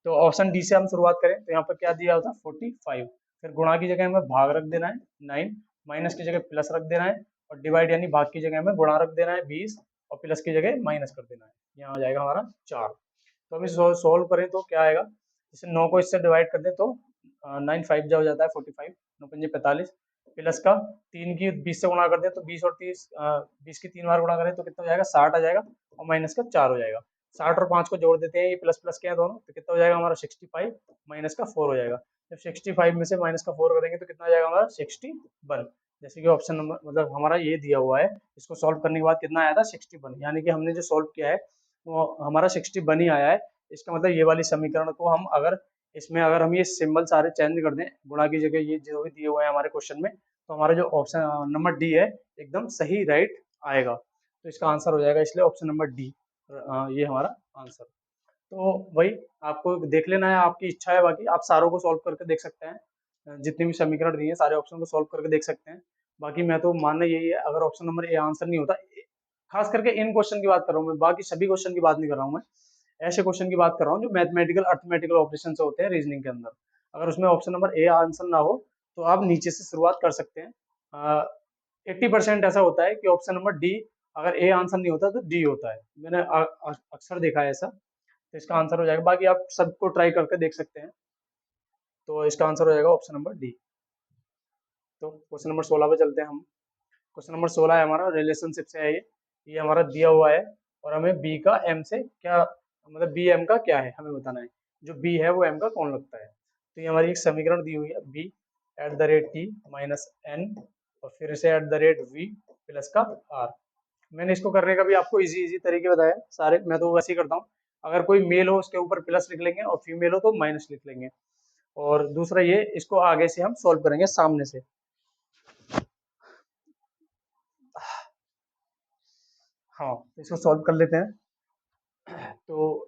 तो ऑप्शन डी से हम शुरुआत करें तो यहाँ पर क्या दिया होता है 45, फिर गुणा की जगह हमें भाग रख देना है 9, माइनस की जगह प्लस रख देना है, और डिवाइड यानी भाग की जगह हमें गुणा रख देना है 20, और प्लस की जगह माइनस कर देना है, यहाँ आ जाएगा हमारा 4। तो हम इसे सोल्व करें तो क्या आएगा, जैसे 9 को इससे डिवाइड कर दें तो 9 5 जा हो जाता है 45, 9 पंजे 45, प्लस का 3 की 20 से गुणा कर दें तो 20 और 30 20 की 3 बार गुणा करें तो कितना हो जाएगा 60 आ जाएगा, और माइनस का 4 हो जाएगा। 60 और 5 को जोड़ देते हैं, ये प्लस प्लस के हैं दोनों, तो कितना हो जाएगा हमारा 65 माइनस का 4 हो जाएगा। जब 65 में से माइनस का 4 करेंगे तो कितना हो जाएगा हमारा 61। जैसे कि ऑप्शन नंबर मतलब हमारा ये दिया हुआ है, इसको सॉल्व करने के बाद कितना आया था 61, यानी कि हमने जो सॉल्व किया है वो हमारा 61 ही आया है। इसका मतलब ये वाली समीकरण को हम अगर इसमें अगर हम ये सिंबल सारे चेंज कर दें, गुणा की जगह ये जो भी दिए हुए हैं हमारे क्वेश्चन में, तो हमारा जो ऑप्शन नंबर डी है एकदम सही राइट आएगा। तो इसका आंसर हो जाएगा इसलिए ऑप्शन नंबर डी, ये हमारा आंसर। तो वही आपको देख लेना है, आपकी इच्छा है, बाकी आप सारों को सॉल्व करके देख सकते हैं, जितने भी समीकरण दिए हैं सारे ऑप्शन को सॉल्व करके देख सकते हैं। बाकी मैं तो मानना यही है, अगर ऑप्शन नंबर ए आंसर नहीं होता, खास करके इन क्वेश्चन की बात कर रहा हूँ मैं, बाकी सभी क्वेश्चन की बात नहीं कर रहा हूँ मैं, ऐसे क्वेश्चन की बात कर रहा हूँ जो मैथमेटिकल अर्थमेटिकल ऑपरेशन से होते हैं रीजनिंग के अंदर। अगर उसमें ऑप्शन नंबर ए आंसर ना हो तो आप नीचे से शुरुआत कर सकते हैं। 80% ऐसा होता है कि ऑप्शन नंबर डी, अगर ए आंसर नहीं होता तो डी होता है, मैंने अक्सर देखा है ऐसा। तो इसका आंसर हो जाएगा, बाकी आप सबको ट्राई करके देख सकते हैं। तो इसका आंसर हो जाएगा ऑप्शन नंबर डी। तो क्वेश्चन नंबर 16 पे चलते हैं हम। क्वेश्चन नंबर 16 है हमारा, रिलेशनशिप से है ये हमारा दिया हुआ है, और हमें बी का एम से क्या मतलब बी एम का क्या है हमें बताना है। जो बी है वो एम का कौन लगता है। तो ये हमारी एक समीकरण दी हुई है, B at the rate T minus N और फिर से at the rate V plus का आर। मैंने इसको करने का भी आपको इजी इजी तरीके बताया सारे, मैं तो वैसे ही करता हूँ। अगर कोई मेल हो उसके ऊपर प्लस लिख लेंगे और फीमेल हो तो माइनस लिख लेंगे। और दूसरा ये, इसको आगे से हम सॉल्व करेंगे सामने से। हाँ, इसको सॉल्व कर लेते हैं। तो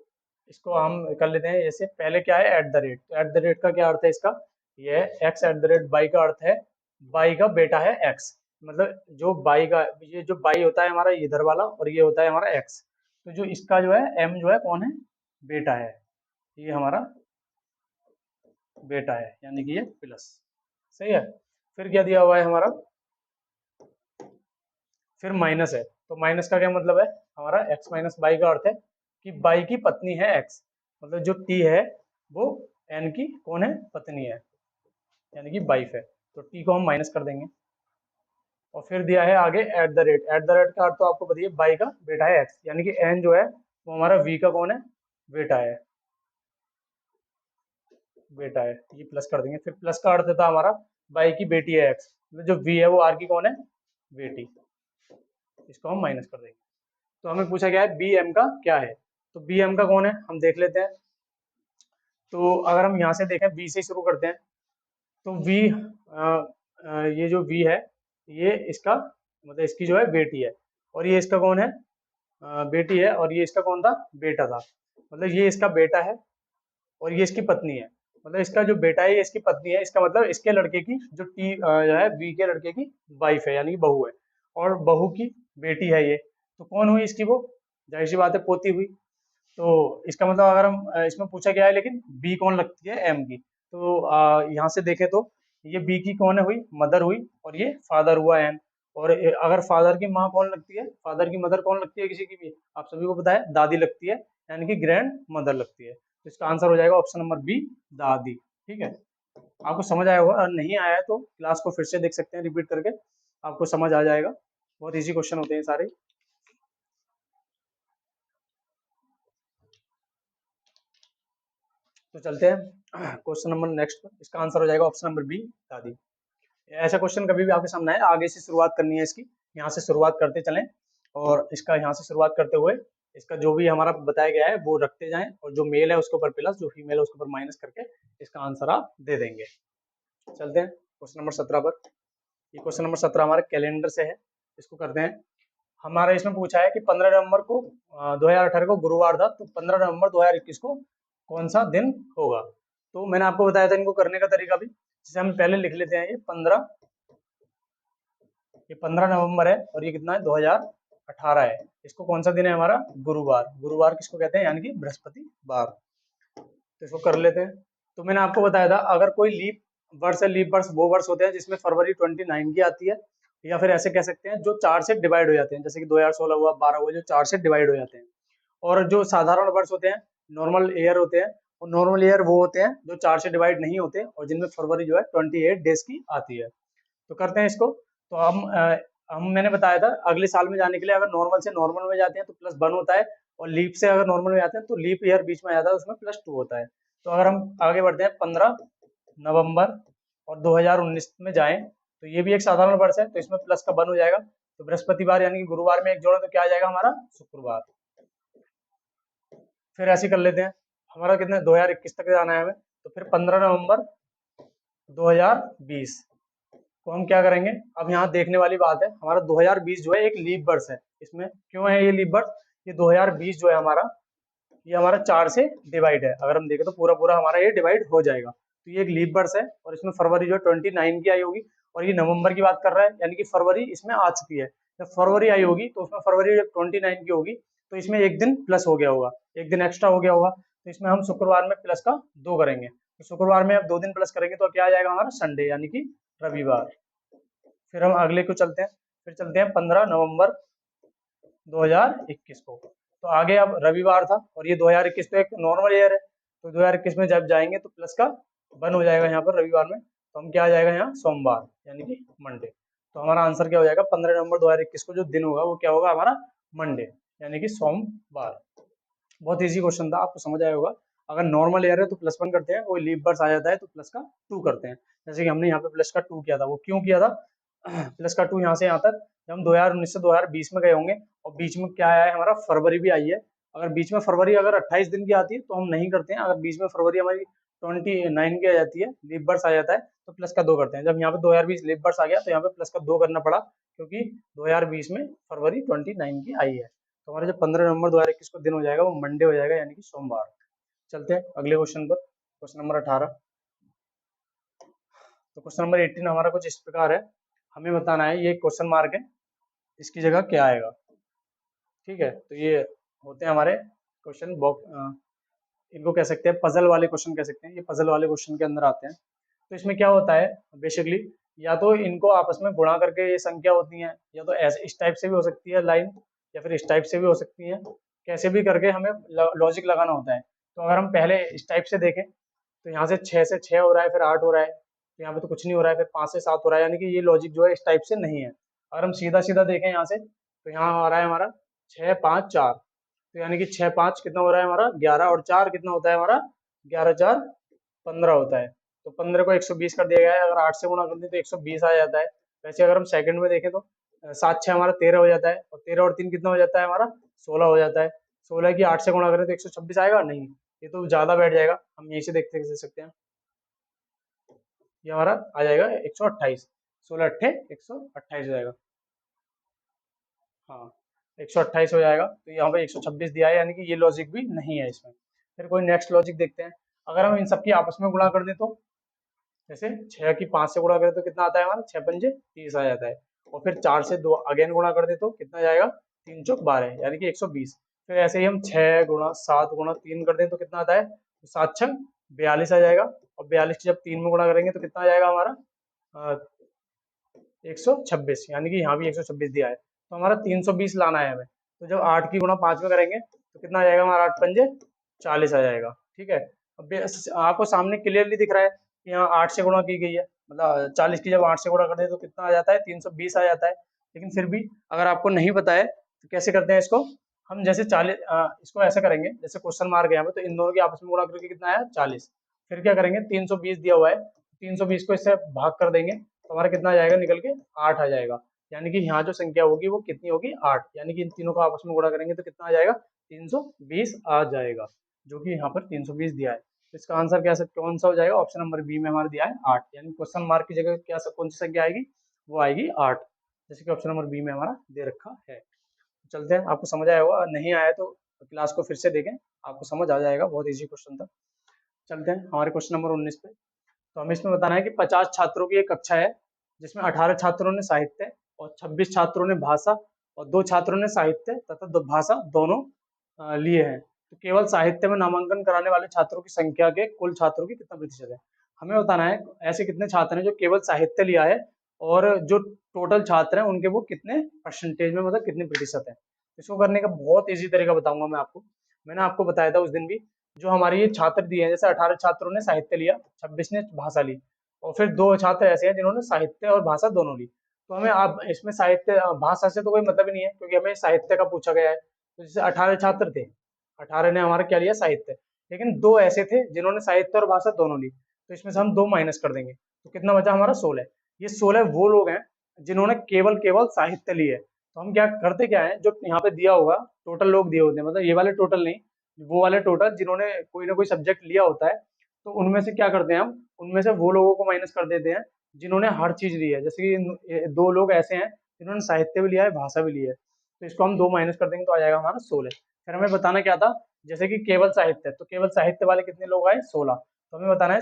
इसको हम कर लेते हैं जैसे, पहले क्या है एट द रेट, तो एट द रेट का क्या अर्थ है इसका, ये x eight the rate by का अर्थ है बाई का बेटा है एक्स। मतलब जो बाई का, ये जो बाई होता है हमारा इधर वाला, और ये होता है हमारा एक्स। तो जो इसका जो है एम जो है कौन है, बेटा है, ये हमारा बेटा है, यानी कि ये प्लस। सही है। फिर क्या दिया हुआ है हमारा, फिर माइनस है, तो माइनस का क्या मतलब है, हमारा एक्स माइनस बाई का अर्थ है कि बाई की पत्नी है एक्स, मतलब जो टी है वो एन की कौन है, पत्नी है, यानी कि वाइफ है। तो टी को हम माइनस कर देंगे। और फिर दिया है आगे eight the rate, eight the rate का अर्थ तो आपको बताइए, बाई का बेटा है एक्स, यानी कि एन जो है वो हमारा वी का कौन है, बेटा है, बेटा है, ये प्लस कर देंगे। फिर प्लस का अर्थ था हमारा बाई की बेटी है एक्स, मतलब जो वी है वो आर की कौन है, बेटी, इसको हम माइनस कर देंगे। तो हमें पूछा गया है बी एम का क्या है, तो बी एम का कौन है हम देख लेते हैं। तो अगर हम यहाँ से देखें, बी से शुरू करते हैं, तो वी ये जो वी है ये इसका मतलब इसकी जो है बेटी है, और ये इसका कौन है, बेटी है, और ये इसका कौन था, बेटा था। मतलब ये इसका बेटा है और ये इसकी पत्नी है, मतलब इसका जो बेटा है ये इसकी पत्नी है, इसका मतलब इसके लड़के की जो टी जो है वी के लड़के की वाइफ है, यानी कि बहू है, और बहू की बेटी है ये, तो कौन हुई इसकी वो, जाहिर सी बात है पोती हुई। तो इसका मतलब अगर हम इसमें पूछा गया है लेकिन बी कौन लगती है, एम की, तो यहाँ से देखें तो ये बी की कौन है हुई, मदर हुई, और ये फादर हुआ एन। और अगर फादर की माँ कौन लगती है, फादर की मदर कौन लगती है किसी की भी, आप सभी को पता है दादी लगती है, यानी कि ग्रैंड मदर लगती है। तो इसका आंसर हो जाएगा ऑप्शन नंबर बी, दादी। ठीक है, आपको समझ आया होगा, अगर नहीं आया है तो क्लास को फिर से देख सकते हैं रिपीट करके, आपको समझ आ जाएगा। बहुत इजी क्वेश्चन होते हैं सारे। तो चलते हैं क्वेश्चन नंबर नेक्स्ट, इसका आंसर हो जाएगा ऑप्शन नंबर बी, दादी। ऐसा क्वेश्चन कभी भी आपके सामने आए, आगे से शुरुआत करनी है इसकी, यहाँ से शुरुआत करते चलें, और इसका यहाँ से शुरुआत करते हुए इसका जो भी हमारा बताया गया है वो रखते जाएं, और जो मेल है उसके ऊपर प्लस, जो फीमेल है उसके ऊपर माइनस करके इसका आंसर आप दे देंगे। चलते हैं क्वेश्चन नंबर 17 पर। ये क्वेश्चन नंबर 17 हमारे कैलेंडर से है, इसको करते हैं। हमारा इसमें पूछा है कि 15 नवंबर को 2018 को गुरुवार था, तो 15 नवंबर 2021 को कौन सा दिन होगा। तो मैंने आपको बताया था इनको करने का तरीका भी, जिसे हम पहले लिख लेते हैं। ये 15 नवंबर है, और ये कितना है 2018 है। इसको कौन सा दिन है हमारा, गुरुवार। गुरुवार किसको कहते हैं, यानी कि बृहस्पतिवार। तो इसको कर लेते हैं। तो मैंने आपको बताया था, अगर कोई लीप वर्ष है, लीप वर्ष वो वर्ष होते हैं जिसमें फरवरी 29 की आती है, या फिर ऐसे कह सकते हैं जो 4 से डिवाइड हो जाते हैं, जैसे कि 2016 हुआ, 12 हुआ, जो 4 से डिवाइड हो जाते हैं। और जो साधारण वर्ष होते हैं, नॉर्मल ईयर होते हैं, और नॉर्मल ईयर वो होते हैं जो 4 से डिवाइड नहीं होते और जिनमें फरवरी जो है 28 डेज की आती है। तो करते हैं इसको। तो हम मैंने बताया था अगले साल में जाने के लिए अगर नॉर्मल से नॉर्मल में जाते हैं तो +1 होता है, और लीप से अगर नॉर्मल में जाते हैं तो लीप ईयर बीच में आ जाता है, उसमें +2 होता है। तो अगर हम आगे बढ़ते हैं 15 नवंबर और 2019 में जाएं तो ये भी एक साधारण वर्ष है, तो इसमें प्लस का 1 हो जाएगा। तो बृहस्पतिवार यानी कि गुरुवार में एक जोड़ा तो क्या आ जाएगा हमारा शुक्रवार। फिर ऐसे कर लेते हैं, हमारा कितने 2021 तक जाना है हमें, तो फिर 15 नवंबर 2020 को हम क्या करेंगे। अब यहाँ देखने वाली बात है, हमारा 2020 जो है एक लीप वर्ष है। इसमें क्यों है ये लीप वर्ष, ये 2020 जो है हमारा, ये हमारा 4 से डिवाइड है। अगर हम देखें तो पूरा पूरा हमारा ये डिवाइड हो जाएगा। तो ये एक लीप वर्ष है और इसमें फरवरी जो 29 की आई होगी, और ये नवंबर की बात कर रहा है, यानी कि फरवरी इसमें आ चुकी है। जब फरवरी आई होगी तो उसमें फरवरी जब 29 की होगी तो इसमें एक दिन प्लस हो गया होगा, एक दिन एक्स्ट्रा हो गया होगा। तो इसमें हम शुक्रवार में प्लस का 2 करेंगे। तो शुक्रवार में अब 2 दिन प्लस करेंगे तो क्या आ जाएगा हमारा संडे, यानी कि रविवार। फिर हम अगले को चलते हैं, फिर चलते हैं 15 नवंबर 2021 को। तो आगे अब रविवार था और ये 2021 तो एक नॉर्मल ईयर है, तो 2021 में जब जाएंगे तो प्लस का 1 हो जाएगा यहाँ पर रविवार में। तो हम क्या आ जाएगा यहाँ सोमवार, यानी कि मंडे। तो हमारा आंसर क्या हो जाएगा, 15 नवंबर 2021 को जो दिन होगा वो क्या होगा हमारा मंडे, यानी कि सोमवार। बहुत इजी क्वेश्चन था, आपको समझ आया होगा। अगर नॉर्मल ईयर है तो +1 करते हैं, वो लीप वर्ष आ जाता है तो प्लस का 2 करते हैं। जैसे कि हमने यहाँ पे प्लस का 2 किया था, वो क्यों किया था प्लस का 2 यहाँ से यहाँ तक, जब हम 2019 से 2020 में गए होंगे और बीच में क्या आया है हमारा फरवरी भी आई है। अगर बीच में फरवरी अगर 28 दिन की आती है तो हम नहीं करते हैं, अगर बीच में फरवरी हमारी 29 की आ जाती है, लीप वर्ष आ जाता है, तो प्लस का 2 करते हैं। जब यहाँ पे 2020 लीप वर्ष आ गया तो यहाँ पे प्लस का 2 करना पड़ा, क्योंकि 2020 में फरवरी 29 की आई है। तो हमारा जो 15 नवंबर 2021 को दिन हो जाएगा वो मंडे हो जाएगा, यानी कि सोमवार। चलते हैं अगले क्वेश्चन पर, क्वेश्चन नंबर 18। तो क्वेश्चन नंबर 18 हमारा कुछ इस प्रकार है, हमें बताना है, ये क्वेश्चन मार्क है, इसकी जगह क्या आएगा। ठीक है, तो ये होते हैं हमारे क्वेश्चन बॉक्स, इनको कह सकते हैं पजल वाले क्वेश्चन कह सकते हैं, ये पजल वाले क्वेश्चन के अंदर आते हैं। तो इसमें क्या होता है बेसिकली, या तो इनको आपस में गुणा करके ये संख्या होती है, या तो ऐसे इस टाइप से भी हो सकती है लाइन, या फिर इस टाइप से भी हो सकती है, कैसे भी करके हमें लॉजिक लगाना होता है। तो अगर हम पहले इस टाइप से देखें तो यहाँ से 6 से 6 हो रहा है, फिर 8 हो रहा है, तो यहाँ पे तो कुछ नहीं हो रहा है, फिर 5 से 7 हो रहा है, यानी कि ये लॉजिक जो है इस टाइप से नहीं है। अगर हम सीधा सीधा देखें यहाँ से तो यहाँ आ रहा है हमारा 6 5 4, तो यानी कि 6 5 कितना हो रहा है हमारा 11, और 4 कितना होता है हमारा 11 4 15 होता है। तो 15 को 120 कर दिया गया है, अगर 8 से गुणा कर दें तो 120 आ जाता है। वैसे अगर हम सेकंड में देखें तो 7 6 हमारा 13 हो जाता है, और 13 और 3 कितना हो जाता है हमारा 16 हो जाता है। 16 की 8 से गुणा करें तो 126 आएगा, नहीं ये तो ज्यादा बैठ जाएगा, हम यहीं से देखते सकते हैं, ये हमारा आ जाएगा 128, 16 अट्ठे 128 हो जाएगा। हाँ 128 हो जाएगा, तो यहाँ पे 126 दिया है, यानी कि ये लॉजिक भी नहीं है इसमें। फिर कोई नेक्स्ट लॉजिक देखते हैं, अगर हम इन सबकी आपस में गुणा कर दें तो जैसे 6 की 5 से गुणा करें तो कितना आता है हमारा 6 पंजे 30 आ जाता है, और फिर 4 से 2 अगेन गुणा कर दे तो कितना जाएगा 3 चौक 12, यानी कि 120। फिर ऐसे ही हम 6 गुणा 7 गुणा 3 कर दें तो कितना आता है, तो 7 छक 42 आ जाएगा, और 42 की जब 3 में गुणा करेंगे तो कितना आ जाएगा हमारा 126, यानी कि यहाँ भी 126 दिया है, तो हमारा 320 लाना है हमें। तो जब 8 की गुणा 5 में करेंगे तो कितना आ जाएगा हमारा 8 पंजे 40 आ जाएगा। ठीक है, अब आपको सामने क्लियरली दिख रहा है कि यहाँ 8 से गुणा की गई है, मतलब 40 की जब 8 से गुणा करते हैं तो कितना आ जाता है 320 आ जाता है। लेकिन फिर भी अगर आपको नहीं पता है तो कैसे करते हैं इसको, हम जैसे 40 इसको ऐसे करेंगे, जैसे क्वेश्चन मार्क है यहाँ पे, तो इन दोनों की आपस में गुणा करके कितना आया 40। फिर क्या करेंगे 320 दिया हुआ है, 320 को इससे भाग कर देंगे तो हमारा कितना आ जाएगा निकल के 8 आ जाएगा, यानी कि यहाँ जो संख्या होगी वो कितनी होगी 8, यानी कि इन तीनों को आपस में गुणा करेंगे तो कितना आ जाएगा 320 आ जाएगा, जो कि यहाँ पर 320 दिया है। तो इसका आंसर क्या कौन सा हो जाएगा, ऑप्शन नंबर बी में हमारा दिया है 8, यानी क्वेश्चन मार्क की जगह क्या कौन सी संख्या आएगी, वो आएगी 8, जैसे कि ऑप्शन नंबर बी में हमारा दे रखा है। चलते हैं, आपको समझ आया होगा, नहीं आया तो क्लास को फिर से देखें, आपको समझ आ जाएगा, बहुत ईजी क्वेश्चन था। चलते हैं हमारे क्वेश्चन नंबर 19 पे। तो हमें इसमें बताना है कि 50 छात्रों की एक कक्षा है जिसमें 18 छात्रों ने साहित्य और 26 छात्रों ने भाषा और 2 छात्रों ने साहित्य तथा भाषा दोनों लिए हैं। तो केवल साहित्य में नामांकन कराने वाले छात्रों की संख्या के कुल छात्रों की कितना प्रतिशत है। हमें बताना है ऐसे कितने छात्र हैं जो केवल साहित्य लिया है, और जो टोटल छात्र हैं उनके वो कितने परसेंटेज में, मतलब कितने प्रतिशत है। इसको करने का बहुत ईजी तरीका बताऊंगा मैं आपको, मैंने आपको बताया था उस दिन भी जो हमारे ये छात्र दिए हैं, जैसे 18 छात्रों ने साहित्य लिया, 26 ने भाषा ली, और फिर 2 छात्र ऐसे हैं जिन्होंने साहित्य और भाषा दोनों ली। तो हमें अब इसमें साहित्य भाषा से तो कोई मतलब ही नहीं है, क्योंकि हमें साहित्य का पूछा गया है। तो जैसे 18 छात्र थे, 18 ने हमारा क्या लिया, साहित्य। लेकिन 2 ऐसे थे जिन्होंने साहित्य और भाषा दोनों ली, तो इसमें से हम 2 माइनस कर देंगे, तो कितना बचा हमारा, 16। ये 16 वो लोग हैं जिन्होंने केवल केवल साहित्य ली है। तो हम क्या करते, क्या है, जो यहाँ पे दिया होगा टोटल लोग दिए होते हैं, मतलब ये वाले टोटल नहीं, वो वाले टोटल जिन्होंने कोई ना कोई सब्जेक्ट लिया होता है, तो उनमें से क्या करते हैं हम, उनमें से वो लोगों को माइनस कर देते हैं जिन्होंने हर चीज ली है। जैसे कि 2 लोग ऐसे हैं जिन्होंने साहित्य भी लिया है, भाषा भी ली है, तो इसको हम 2 माइनस कर देंगे तो आ जाएगा हमारा 16। फिर हमें बताना क्या था, जैसे कि केवल साहित्य, तो केवल साहित्य वाले कितने लोग आए, 16। तो हमें बताना है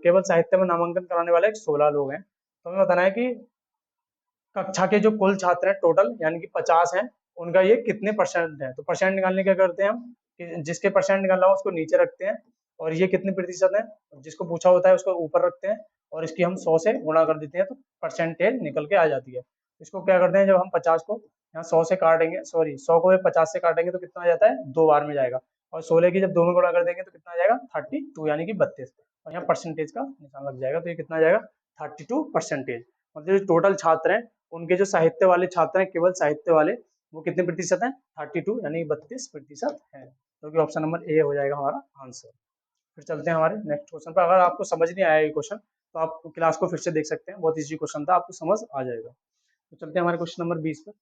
केवल साहित्य में नामांकन कराने वाले 16 लोग हैं। तो हमें बताना है कि कक्षा के जो कुल छात्र हैं टोटल, यानी कि 50 हैं, उनका ये कितने परसेंट है। तो परसेंट निकालने क्या करते हैं हम, कि जिसके परसेंट निकालना हो उसको नीचे रखते हैं, और ये कितने प्रतिशत है जिसको पूछा होता है उसको ऊपर रखते हैं, और इसकी हम 100 से गुणा कर देते हैं, तो परसेंटेज निकल के आ जाती है। इसको क्या करते हैं, जब हम 50 को यहाँ 100 से काटेंगे, सॉरी 100 को 50 से काटेंगे तो कितना आ जाता है, 2 बार में जाएगा। और 16 की जब 2 में गुणा कर देंगे तो कितना आ जाएगा, 32, यानी कि 32, और यहाँ परसेंटेज का निशान लग जाएगा, तो ये कितना आ जाएगा, 32%। मतलब जो टोटल छात्र हैं, उनके जो साहित्य वाले छात्र हैं, केवल साहित्य वाले, वो कितने प्रतिशत हैं, 32, यानी 32% है, जो कि ऑप्शन नंबर ए हो जाएगा हमारा आंसर। फिर चलते हैं हमारे नेक्स्ट क्वेश्चन पर। अगर आपको समझ नहीं आया ये क्वेश्चन, तो आप क्लास को फिर से देख सकते हैं, बहुत इजी क्वेश्चन था, आपको समझ आ जाएगा। तो चलते हैं हमारे क्वेश्चन नंबर 20 पर।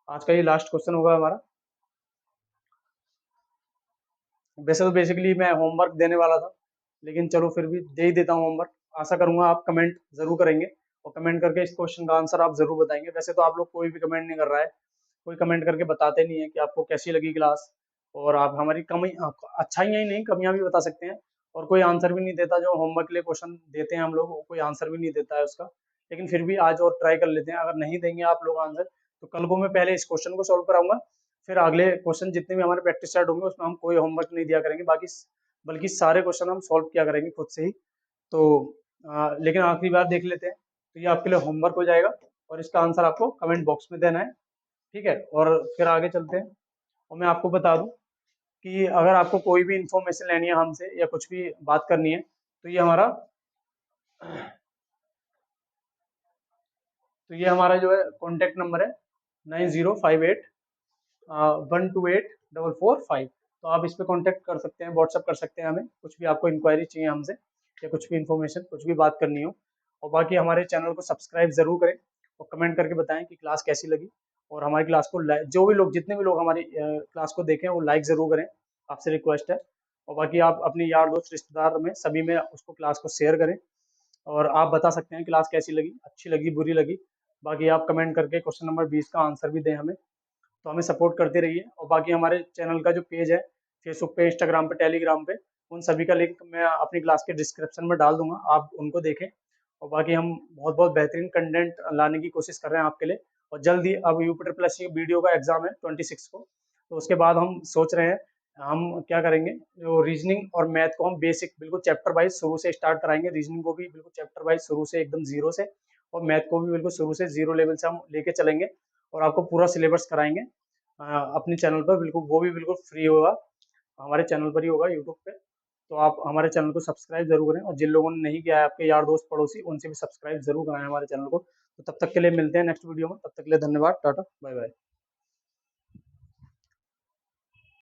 आज का ये लास्ट क्वेश्चन होगा हमारा। वैसे तो बेसिकली मैं होमवर्क देने वाला था, लेकिन चलो फिर भी दे ही देता हूँ होमवर्क। आशा करूंगा आप कमेंट जरूर करेंगे, और कमेंट करके इस क्वेश्चन का आंसर आप जरूर बताएंगे। वैसे तो आप लोग कोई भी कमेंट नहीं कर रहा है, कोई कमेंट करके बताते नहीं है कि आपको कैसी लगी क्लास, और आप हमारी कमी, अच्छाइयाँ ही नहीं कमियां भी बता सकते हैं। और कोई आंसर भी नहीं देता, जो होमवर्क के लिए क्वेश्चन देते हैं हम लोग, वो कोई आंसर भी नहीं देता है उसका। लेकिन फिर भी आज और ट्राई कर लेते हैं, अगर नहीं देंगे आप लोग आंसर, तो कल को मैं पहले इस क्वेश्चन को सॉल्व कराऊंगा, फिर अगले क्वेश्चन जितने भी हमारे प्रैक्टिस स्टार्ट होंगे उसमें हम कोई होमवर्क नहीं दिया करेंगे, बाकी बल्कि सारे क्वेश्चन हम सॉल्व किया करेंगे खुद से ही। तो लेकिन आखिरी बार देख लेते हैं, तो ये आपके लिए होमवर्क हो जाएगा, और इसका आंसर आपको कमेंट बॉक्स में देना है, ठीक है। और फिर आगे चलते हैं, और मैं आपको बता दूं कि अगर आपको कोई भी इंफॉर्मेशन लेनी है हमसे, या कुछ भी बात करनी है, तो ये हमारा जो है कॉन्टेक्ट नंबर है 9058 128 445। तो आप इस पे कांटेक्ट कर सकते हैं, व्हाट्सअप कर सकते हैं हमें, कुछ भी आपको इंक्वायरी चाहिए हमसे, या कुछ भी इन्फॉर्मेशन, कुछ भी बात करनी हो। और बाकी हमारे चैनल को सब्सक्राइब जरूर करें, और कमेंट करके बताएं कि क्लास कैसी लगी। और हमारी क्लास को जो भी लोग, जितने भी लोग हमारी क्लास को देखें, वो लाइक जरूर करें, आपसे रिक्वेस्ट है। और बाकी आप अपने यार दोस्त रिश्तेदार में सभी में उसको, क्लास को शेयर करें, और आप बता सकते हैं क्लास कैसी लगी, अच्छी लगी, बुरी लगी। बाकी आप कमेंट करके क्वेश्चन नंबर 20 का आंसर भी दें हमें, तो हमें सपोर्ट करते रहिए। और बाकी हमारे चैनल का जो पेज है, फेसबुक पे, इंस्टाग्राम पे, टेलीग्राम पे, उन सभी का लिंक मैं अपनी क्लास के डिस्क्रिप्शन में डाल दूंगा, आप उनको देखें। और बाकी हम बहुत बहुत बेहतरीन कंटेंट लाने की कोशिश कर रहे हैं आपके लिए। और जल्द ही अब यूपी प्लस की वीडियो का एग्जाम है 26 को, तो उसके बाद हम सोच रहे हैं हम क्या करेंगे, जो रीजनिंग और मैथ को हम बेसिक बिल्कुल चैप्टर वाइज शुरू से स्टार्ट कराएंगे, रीजनिंग को भी बिल्कुल चैप्टर वाइज शुरू से एकदम जीरो से, और मैथ को भी बिल्कुल शुरू से जीरो लेवल से हम लेके चलेंगे, और आपको पूरा सिलेबस कराएंगे अपने चैनल पर, बिल्कुल वो भी बिल्कुल फ्री होगा, हमारे चैनल पर ही होगा यूट्यूब पे। तो आप हमारे चैनल को सब्सक्राइब जरूर करें, और जिन लोगों ने नहीं किया है, आपके यार दोस्त पड़ोसी, उनसे भी सब्सक्राइब जरूर कराएं हमारे चैनल को। तो तब तक के लिए मिलते हैं नेक्स्ट वीडियो में, तब तक के लिए धन्यवाद, टाटा, बाय बाय।